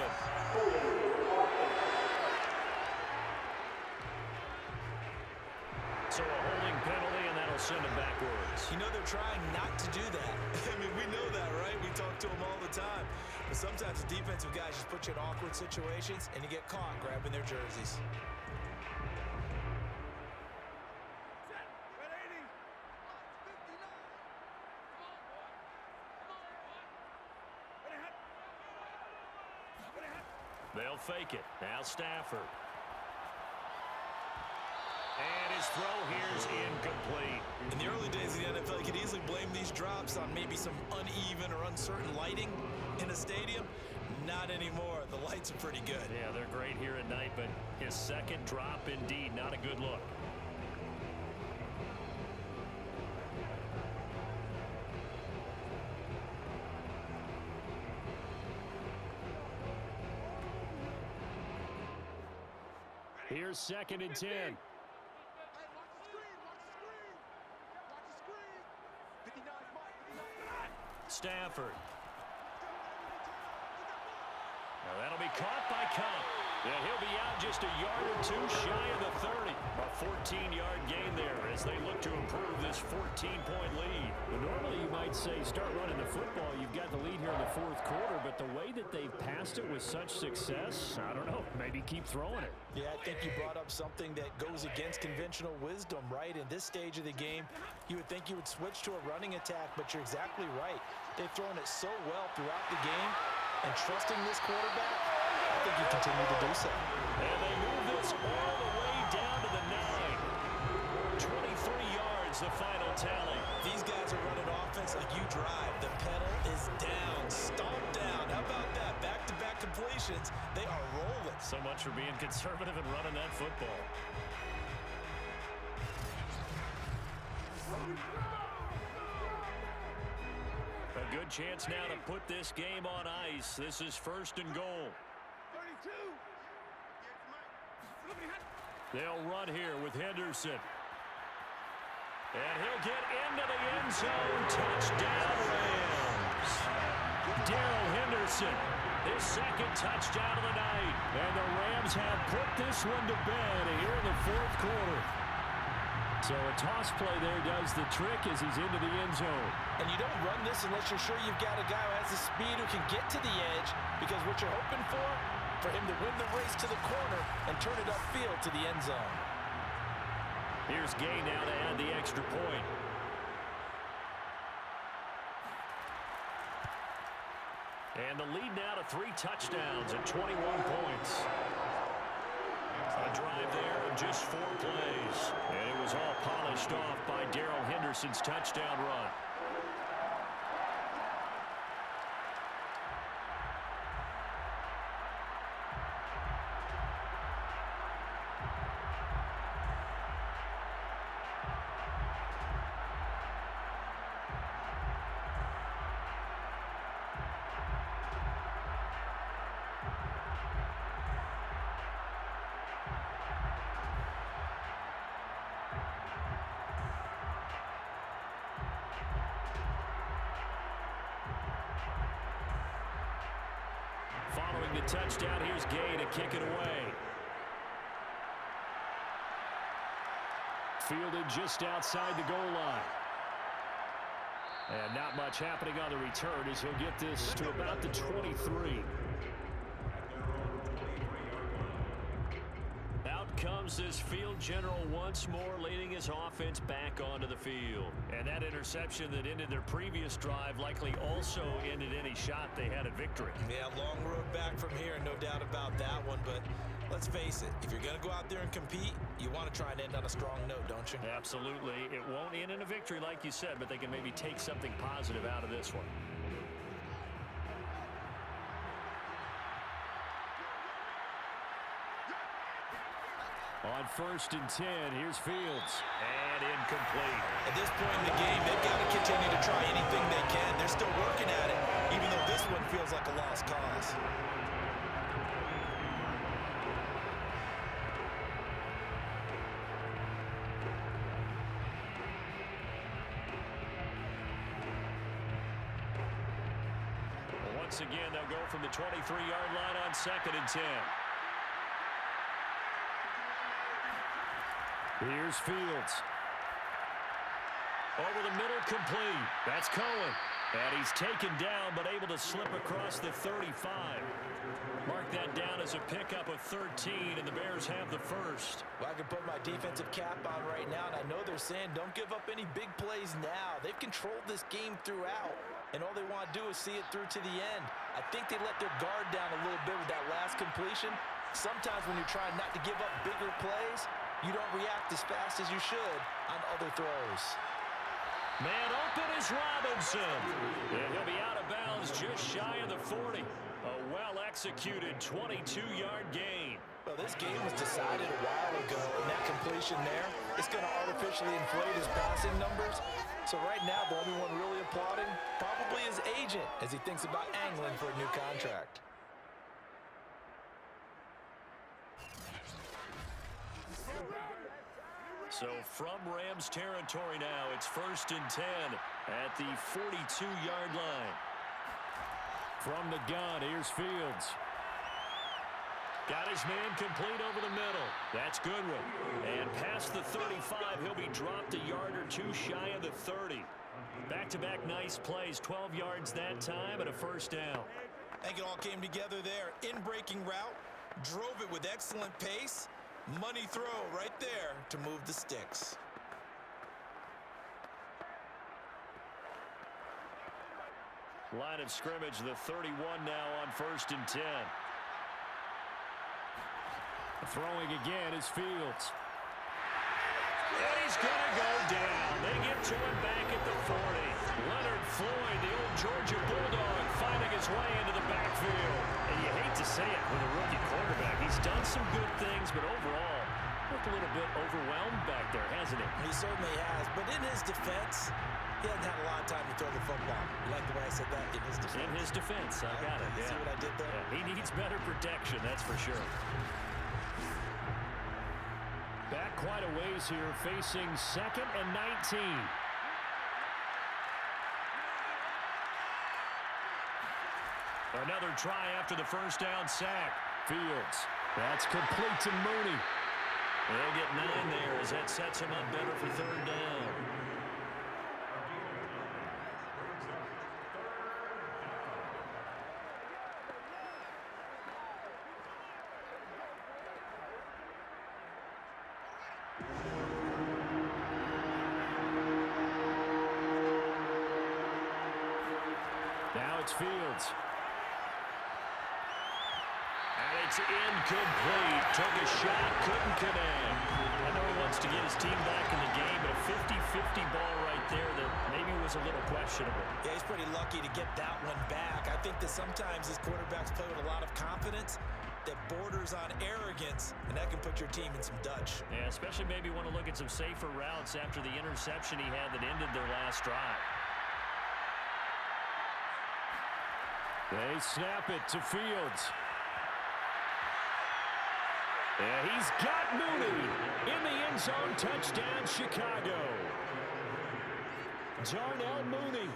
So a holding penalty, and that'll send him backwards. You know they're trying not to do that. I mean, we know that, right? We talk to them all the time. But sometimes the defensive guys just put you in awkward situations, and you get caught grabbing their jerseys. They'll fake it. Now Stafford. And his throw here's incomplete. In the early days of the NFL, you could easily blame these drops on maybe some uneven or uncertain lighting in a stadium. Not anymore. The lights are pretty good. Yeah, they're great here at night, but his 2nd drop, indeed, not a good look. Here's 2nd and 10. Stafford. Now that'll be caught by Cup. Yeah, he'll be out just a yard or 2 shy of the 30. A 14-yard gain there as they look to improve this 14-point lead. Well, normally you might say start running the football. You've got the lead here in the 4th quarter, but the way that they've passed it with such success, I don't know, maybe keep throwing it. Yeah, I think you brought up something that goes against conventional wisdom, right? In this stage of the game, you would think you would switch to a running attack, but you're exactly right. They've thrown it so well throughout the game, and trusting this quarterback, I think you continue to do so. And they move this all the way down to the 9. 23 yards, the final tally. These guys are running offense like you drive. The pedal is down, stomped down. How about that? Back-to-back completions. They are rolling. So much for being conservative and running that football. A good chance now to put this game on ice. This is 1st and goal. They'll run here with Henderson. And he'll get into the end zone. Touchdown, Rams. Darrell Henderson, his 2nd touchdown of the night. And the Rams have put this one to bed here in the 4th quarter. So a toss play there does the trick as he's into the end zone. And you don't run this unless you're sure you've got a guy who has the speed who can get to the edge, because what you're hoping for him to win the race to the corner and turn it upfield to the end zone. Here's Gay now to add the extra point. And the lead now to 3 touchdowns and 21 points. A drive there of just 4 plays. And it was all polished off by Darrell Henderson's touchdown run. Following the touchdown, here's Gay to kick it away. fielded just outside the goal line. And not much happening on the return as he'll get this to about the 23. Out comes this field general once more, leading his offense back onto the field. And that interception that ended their previous drive likely also ended any shot they had at victory. Yeah, long road back from here, no doubt about that one. But let's face it, if you're going to go out there and compete, you want to try and end on a strong note, don't you? Absolutely. It won't end in a victory like you said, but they can maybe take something positive out of this one. On 1st and 10, here's Fields. And incomplete. At this point in the game, they've got to continue to try anything they can. They're still working at it, even though this one feels like a lost cause. Once again, they'll go from the 23-yard line on 2nd and 10. Here's Fields. Over the middle, complete. That's Cohen. And he's taken down, but able to slip across the 35. Mark that down as a pickup of 13, and the Bears have the first. Well, I can put my defensive cap on right now, and I know they're saying don't give up any big plays now. They've controlled this game throughout, and all they want to do is see it through to the end. I think they let their guard down a little bit with that last completion. Sometimes when you're trying not to give up bigger plays, you don't react as fast as you should on other throws. Man open is Robinson. And he'll be out of bounds just shy of the 40. A well-executed 22-yard gain. Well, this game was decided a while ago, and that completion there is going to artificially inflate his passing numbers. So right now, the only one really applauding probably his agent as he thinks about angling for a new contract. So from Rams territory now, it's 1st and 10 at the 42-yard line. From the gun, here's Fields. Got his man complete over the middle. That's Goodwin. And past the 35, he'll be dropped a yard or two shy of the 30. Back-to-back nice plays, 12 yards that time and a first down. I think it all came together there. In-breaking route, drove it with excellent pace. Money throw right there to move the sticks. Line of scrimmage, the 31 now on 1st and 10. Throwing again is Fields. And he's going to go down. They get to him back at the 40. Leonard Floyd, the old Georgia Bulldog, finding his way into the backfield. And you hate to say it with a rookie quarterback. He's done some good things, but overall, looked a little bit overwhelmed back there, hasn't he? He certainly has, but in his defense, he hasn't had a lot of time to throw the football. You like the way I said that? In his defense. In his defense, I got it. You see what I did there? Yeah, he needs better protection, that's for sure. Back quite a ways here, facing 2nd and 19. Another try after the first down sack. Fields. That's complete to Mooney. They'll get 9 there as that sets him up better for 3rd down. Now it's Fields. And it's incomplete. Took a shot, couldn't connect. I know he wants to get his team back in the game, but a 50-50 ball right there that maybe was a little questionable. Yeah, he's pretty lucky to get that one back. I think that sometimes his quarterbacks play with a lot of confidence that borders on arrogance, and that can put your team in some Dutch. Yeah, especially maybe want to look at some safer routes after the interception he had that ended their last drive. They snap it to Fields. Yeah, he's got Mooney in the end zone. Touchdown, Chicago. Darnell Mooney,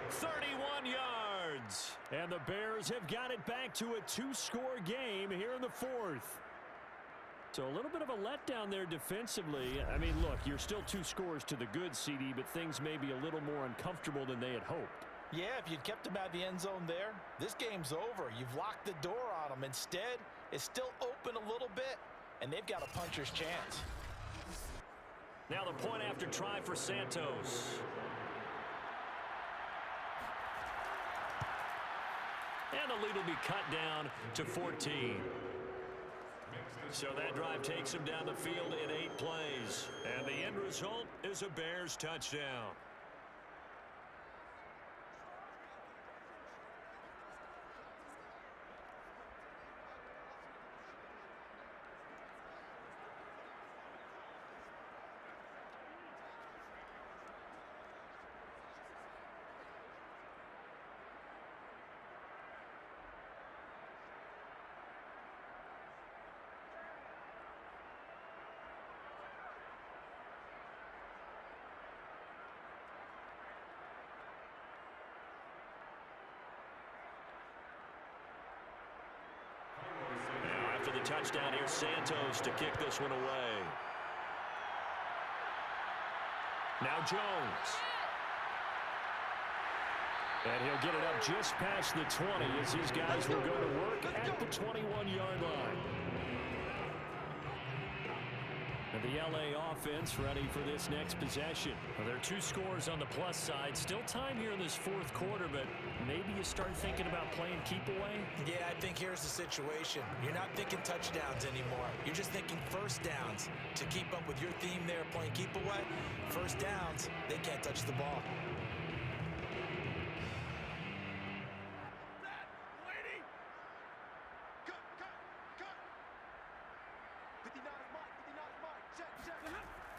31 yards. And the Bears have got it back to a 2-score game here in the 4th. So a little bit of a letdown there defensively. I mean, look, you're still 2 scores to the good, CD, but things may be a little more uncomfortable than they had hoped. Yeah, if you'd kept them out of the end zone there, this game's over. You've locked the door on them. Instead, it's still open a little bit, and they've got a puncher's chance. Now the point after try for Santos. And the lead will be cut down to 14. So that drive takes him down the field in 8 plays. And the end result is a Bears touchdown. After the touchdown, here's Santos to kick this one away. Now Jones. And he'll get it up just past the 20 as these guys will go to work at the 21-yard line. And the LA offense ready for this next possession. Well, there are 2 scores on the plus side. Still time here in this 4th quarter, but maybe you start thinking about playing keep away? Yeah, I think here's the situation. You're not thinking touchdowns anymore. You're just thinking first downs. To keep up with your theme there, playing keep away, first downs, they can't touch the ball.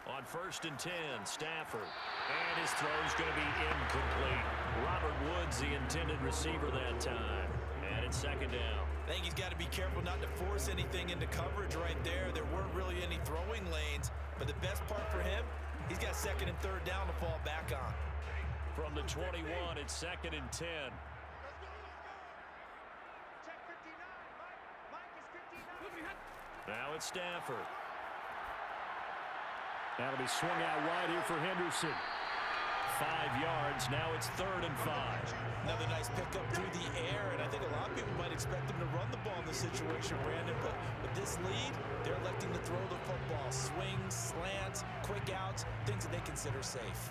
On 1st and 10, Stafford. And his throw's going to be incomplete. Robert Woods, the intended receiver that time. And it's 2nd down. I think he's got to be careful not to force anything into coverage right there. There weren't really any throwing lanes. But the best part for him, he's got 2nd and 3rd down to fall back on. From the 21, it's 2nd and 10. Now it's Stafford. That'll be swung out wide here for Henderson. 5 yards. Now it's 3rd and 5. Another nice pickup through the air, and I think a lot of people might expect them to run the ball in this situation, Brandon, but with this lead, they're electing to throw the football. Swings, slants, quick outs, things that they consider safe.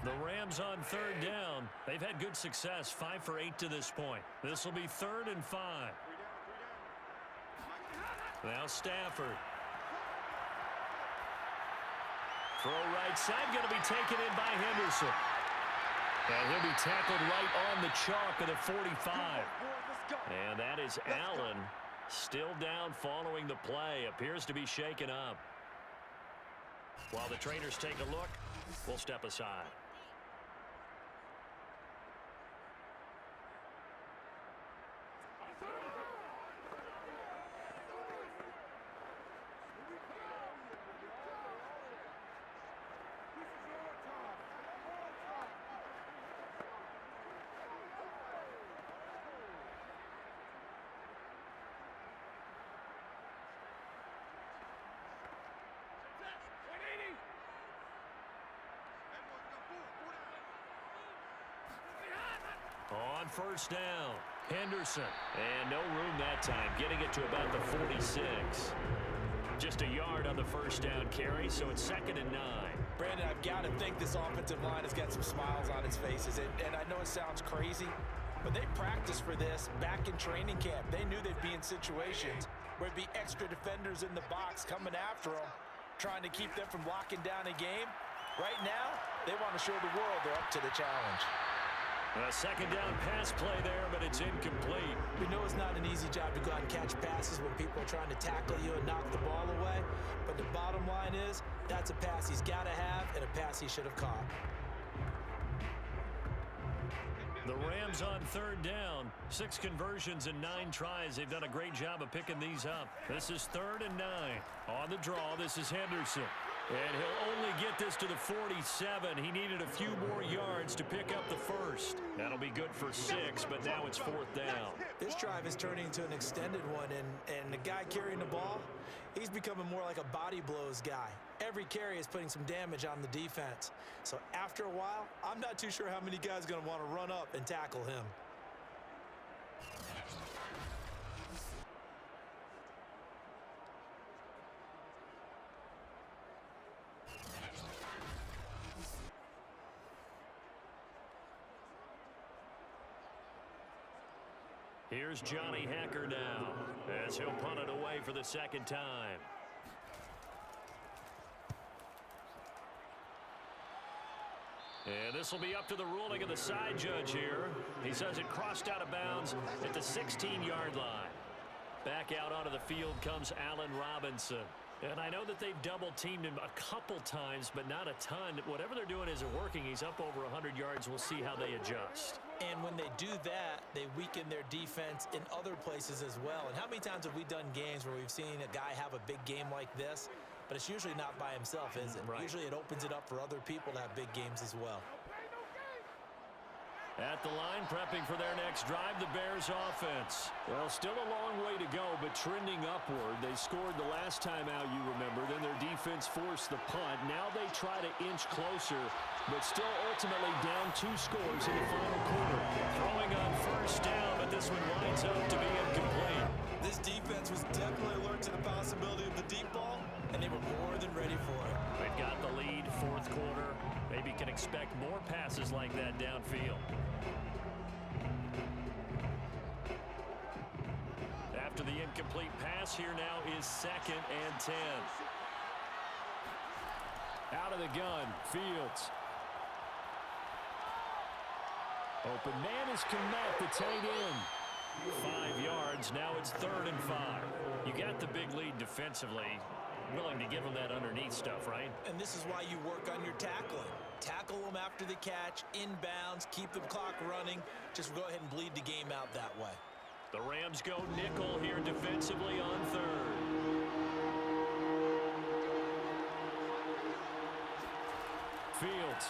The Rams on 3rd down. They've had good success, 5 for 8 to this point. This will be 3rd and 5. Now Stafford. Throw right side, going to be taken in by Henderson. And he'll be tackled right on the chalk of the 45. And that is Allen, still down following the play. Appears to be shaken up. While the trainers take a look, we'll step aside. On 1st down, Henderson. And no room that time, getting it to about the 46. Just a yard on the 1st down carry, so it's 2nd and 9. Brandon, I've got to think this offensive line has got some smiles on its faces. And I know it sounds crazy, but they practiced for this back in training camp. They knew they'd be in situations where it'd be extra defenders in the box coming after them, trying to keep them from locking down a game. Right now, they want to show the world they're up to the challenge. A 2nd down pass play there, but it's incomplete. We know it's not an easy job to go out and catch passes when people are trying to tackle you and knock the ball away. But the bottom line is, that's a pass he's got to have and a pass he should have caught. The Rams on 3rd down. 6 conversions and 9 tries. They've done a great job of picking these up. This is 3rd and 9. On the draw, this is Henderson. And he'll only get this to the 47. He needed a few more yards to pick up the first. That'll be good for 6, but now it's 4th down. This drive is turning into an extended one, and the guy carrying the ball, he's becoming more like a body blows guy. Every carry is putting some damage on the defense. So after a while, I'm not too sure how many guys are going to want to run up and tackle him. Here's Johnny Hacker now as he'll punt it away for the 2nd time. And this will be up to the ruling of the side judge here. He says it crossed out of bounds at the 16-yard line. Back out onto the field comes Allen Robinson. And I know that they've double-teamed him a couple times, but not a ton. Whatever they're doing isn't working. He's up over 100 yards. We'll see how they adjust. And when they do that, they weaken their defense in other places as well. And how many times have we done games where we've seen a guy have a big game like this, but it's usually not by himself, is it? Right. Usually it opens it up for other people to have big games as well. At the line, prepping for their next drive, the Bears offense. Well, still a long way to go, but trending upward. They scored the last time out, you remember. Then their defense forced the punt. Now they try to inch closer, but still ultimately down 2 scores in the final quarter. Throwing on 1st down, but this one winds up to be incomplete. This defense was definitely alert to the possibility of the deep ball, and they were more than ready for it. They've got the lead, 4th quarter. Maybe can expect more passes like that downfield. After the incomplete pass, here now is 2nd and 10. Out of the gun, Fields. Open man is Kmet, the tight end. 5 yards, now it's 3rd and 5. You got the big lead defensively. Willing to give them that underneath stuff, right? And this is why you work on your tackling. Tackle them after the catch, inbounds, keep the clock running. Just go ahead and bleed the game out that way. The Rams go nickel here defensively on 3rd. Fields.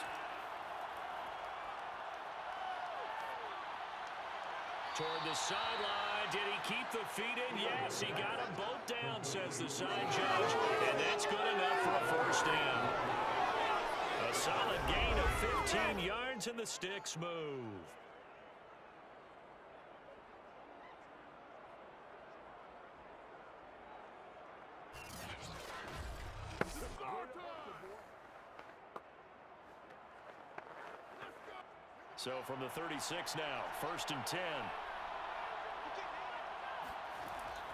Toward the sideline. Did he keep the feet in? Yes, he got them both down, says the side judge. And that's good enough for a 1st down. A solid gain of 15 yards, and the sticks move. So from the 36 now, 1st and 10.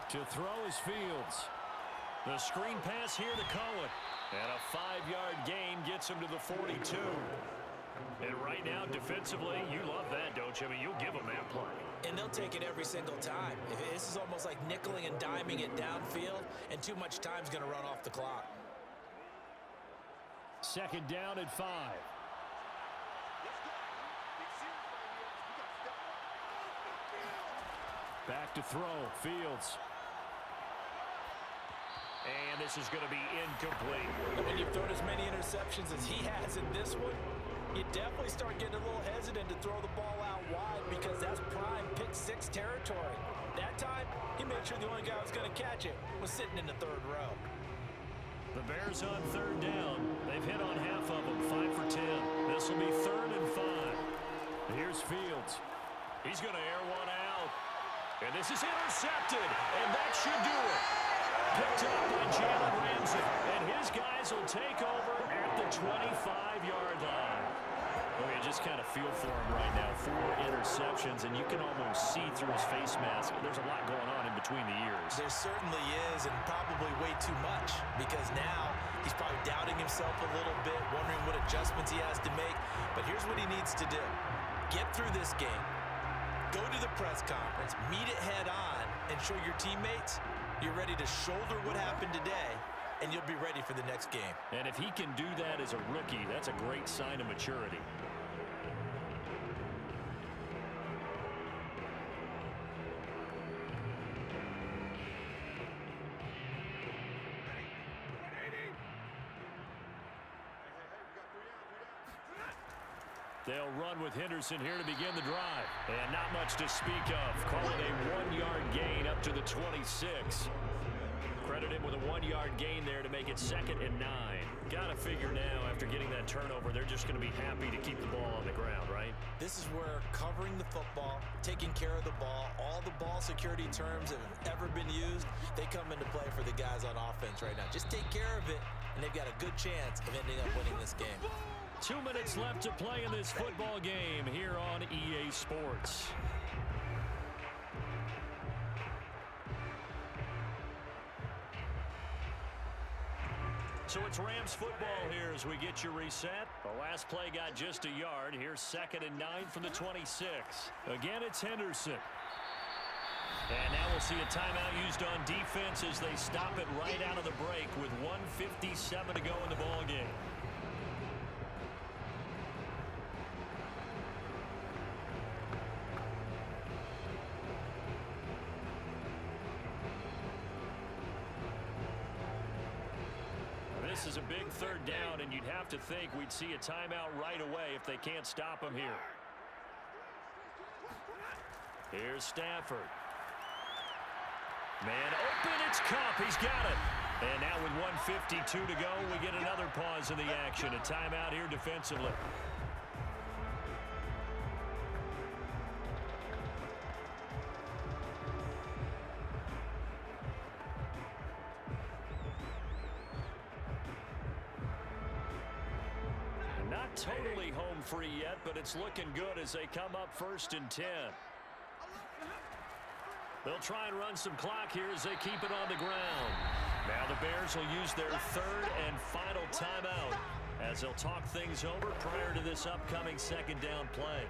To throw is Fields. The screen pass here to Cohen. And a 5-yard gain gets him to the 42. And right now, defensively, you love that, don't you? I mean, you'll give them that play. And they'll take it every single time. This is almost like nickeling and diming it downfield, and too much time's going to run off the clock. 2nd down at 5. Back to throw, Fields. And this is going to be incomplete. And when you've thrown as many interceptions as he has in this one, you definitely start getting a little hesitant to throw the ball out wide because that's prime pick-6 territory. That time, he made sure the only guy who was going to catch it was sitting in the 3rd row. The Bears on 3rd down. They've hit on half of them, 5 for 10. This will be 3rd and 5. Here's Fields. He's going to air one out. And this is intercepted, and that should do it. Picked up by Jalen Ramsey, and his guys will take over at the 25-yard line. Well, you just kind of feel for him right now. 4 interceptions, and you can almost see through his face mask. There's a lot going on in between the ears. There certainly is, and probably way too much, because now he's probably doubting himself a little bit, wondering what adjustments he has to make. But here's what he needs to do. Get through this game. Go to the press conference, meet it head on, and show your teammates you're ready to shoulder what happened today, and you'll be ready for the next game. And if he can do that as a rookie, that's a great sign of maturity. They'll run with Henderson here to begin the drive. And not much to speak of. Call it a 1-yard gain up to the 26. Credit him with a 1-yard gain there to make it 2nd and 9. Got to figure now, after getting that turnover, they're just going to be happy to keep the ball on the ground, right? This is where covering the football, taking care of the ball, all the ball security terms that have ever been used, they come into play for the guys on offense right now. Just take care of it, and they've got a good chance of ending up winning this game. 2 minutes left to play in this football game here on EA Sports. So it's Rams football here as we get you reset. The last play got just a yard. Here's 2nd and 9 from the 26. Again, it's Henderson. And now we'll see a timeout used on defense as they stop it right out of the break with 1:57 to go in the ball game. This is a big 3rd down, and you'd have to think we'd see a timeout right away if they can't stop him here. Here's Stafford. Man open, it's Cup. He's got it. And now with 1:52 to go, we get another pause in the action. A timeout here defensively. Not totally home free yet, but it's looking good as they come up 1st and 10. They'll try and run some clock here as they keep it on the ground. Now the Bears will use their 3rd and final timeout as they'll talk things over prior to this upcoming 2nd down play.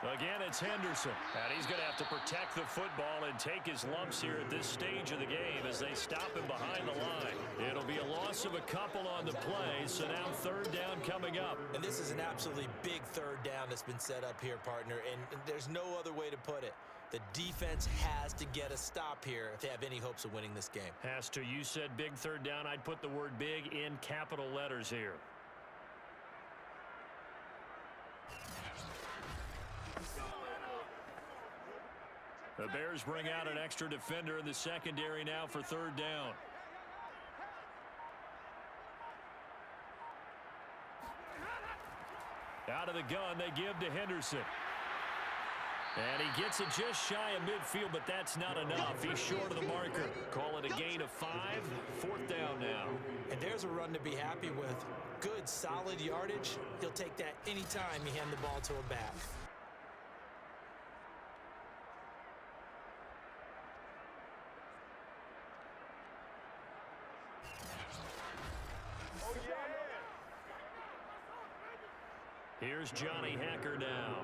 Again, it's Henderson, and he's going to have to protect the football and take his lumps here at this stage of the game as they stop him behind the line. It'll be a loss of a couple on the play, so now 3rd down coming up. And this is an absolutely big 3rd down that's been set up here, partner, and there's no other way to put it. The defense has to get a stop here if they have any hopes of winning this game. Has to. You said big 3rd down. I'd put the word big in capital letters here. The Bears bring out an extra defender in the secondary now for 3rd down. Out of the gun, they give to Henderson. And he gets it just shy of midfield, but that's not enough. He's short of the marker. Call it a gain of 5. 4th down now. And there's a run to be happy with. Good, solid yardage. He'll take that anytime you hand the ball to a back. Here's Johnny Hacker now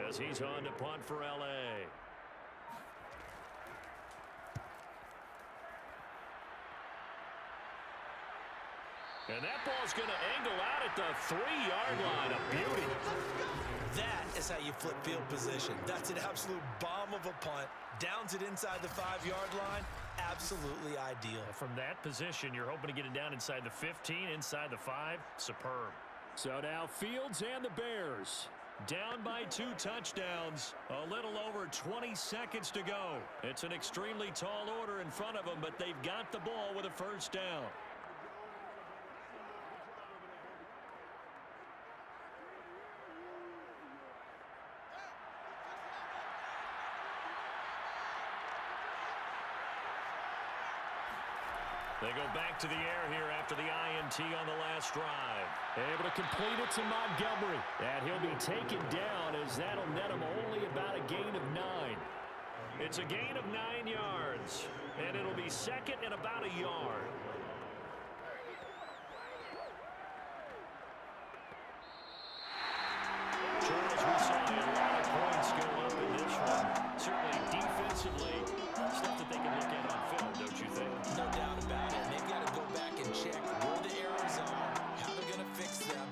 as he's on to punt for L.A. And that ball's going to angle out at the 3-yard line. A beauty. That is how you flip field position. That's an absolute bomb of a punt. Downs it inside the 5-yard line. Absolutely ideal. From that position, you're hoping to get it down inside the 15, inside the 5. Superb. So now Fields and the Bears down by 2 touchdowns. A little over 20 seconds to go. It's an extremely tall order in front of them, but they've got the ball with a 1st down. They go back to the air here after the INT on the last drive. Able to complete it to Montgomery. And he'll be taken down as that'll net him only about a gain of 9. It's a gain of 9 yards. And it'll be 2nd and about a yard. Charles, we saw a lot of points go up in this one. Certainly defensively, stuff that they can look at on film, don't you think? No doubt about it. And they've got to go back and check where the errors are, how they're going to fix them,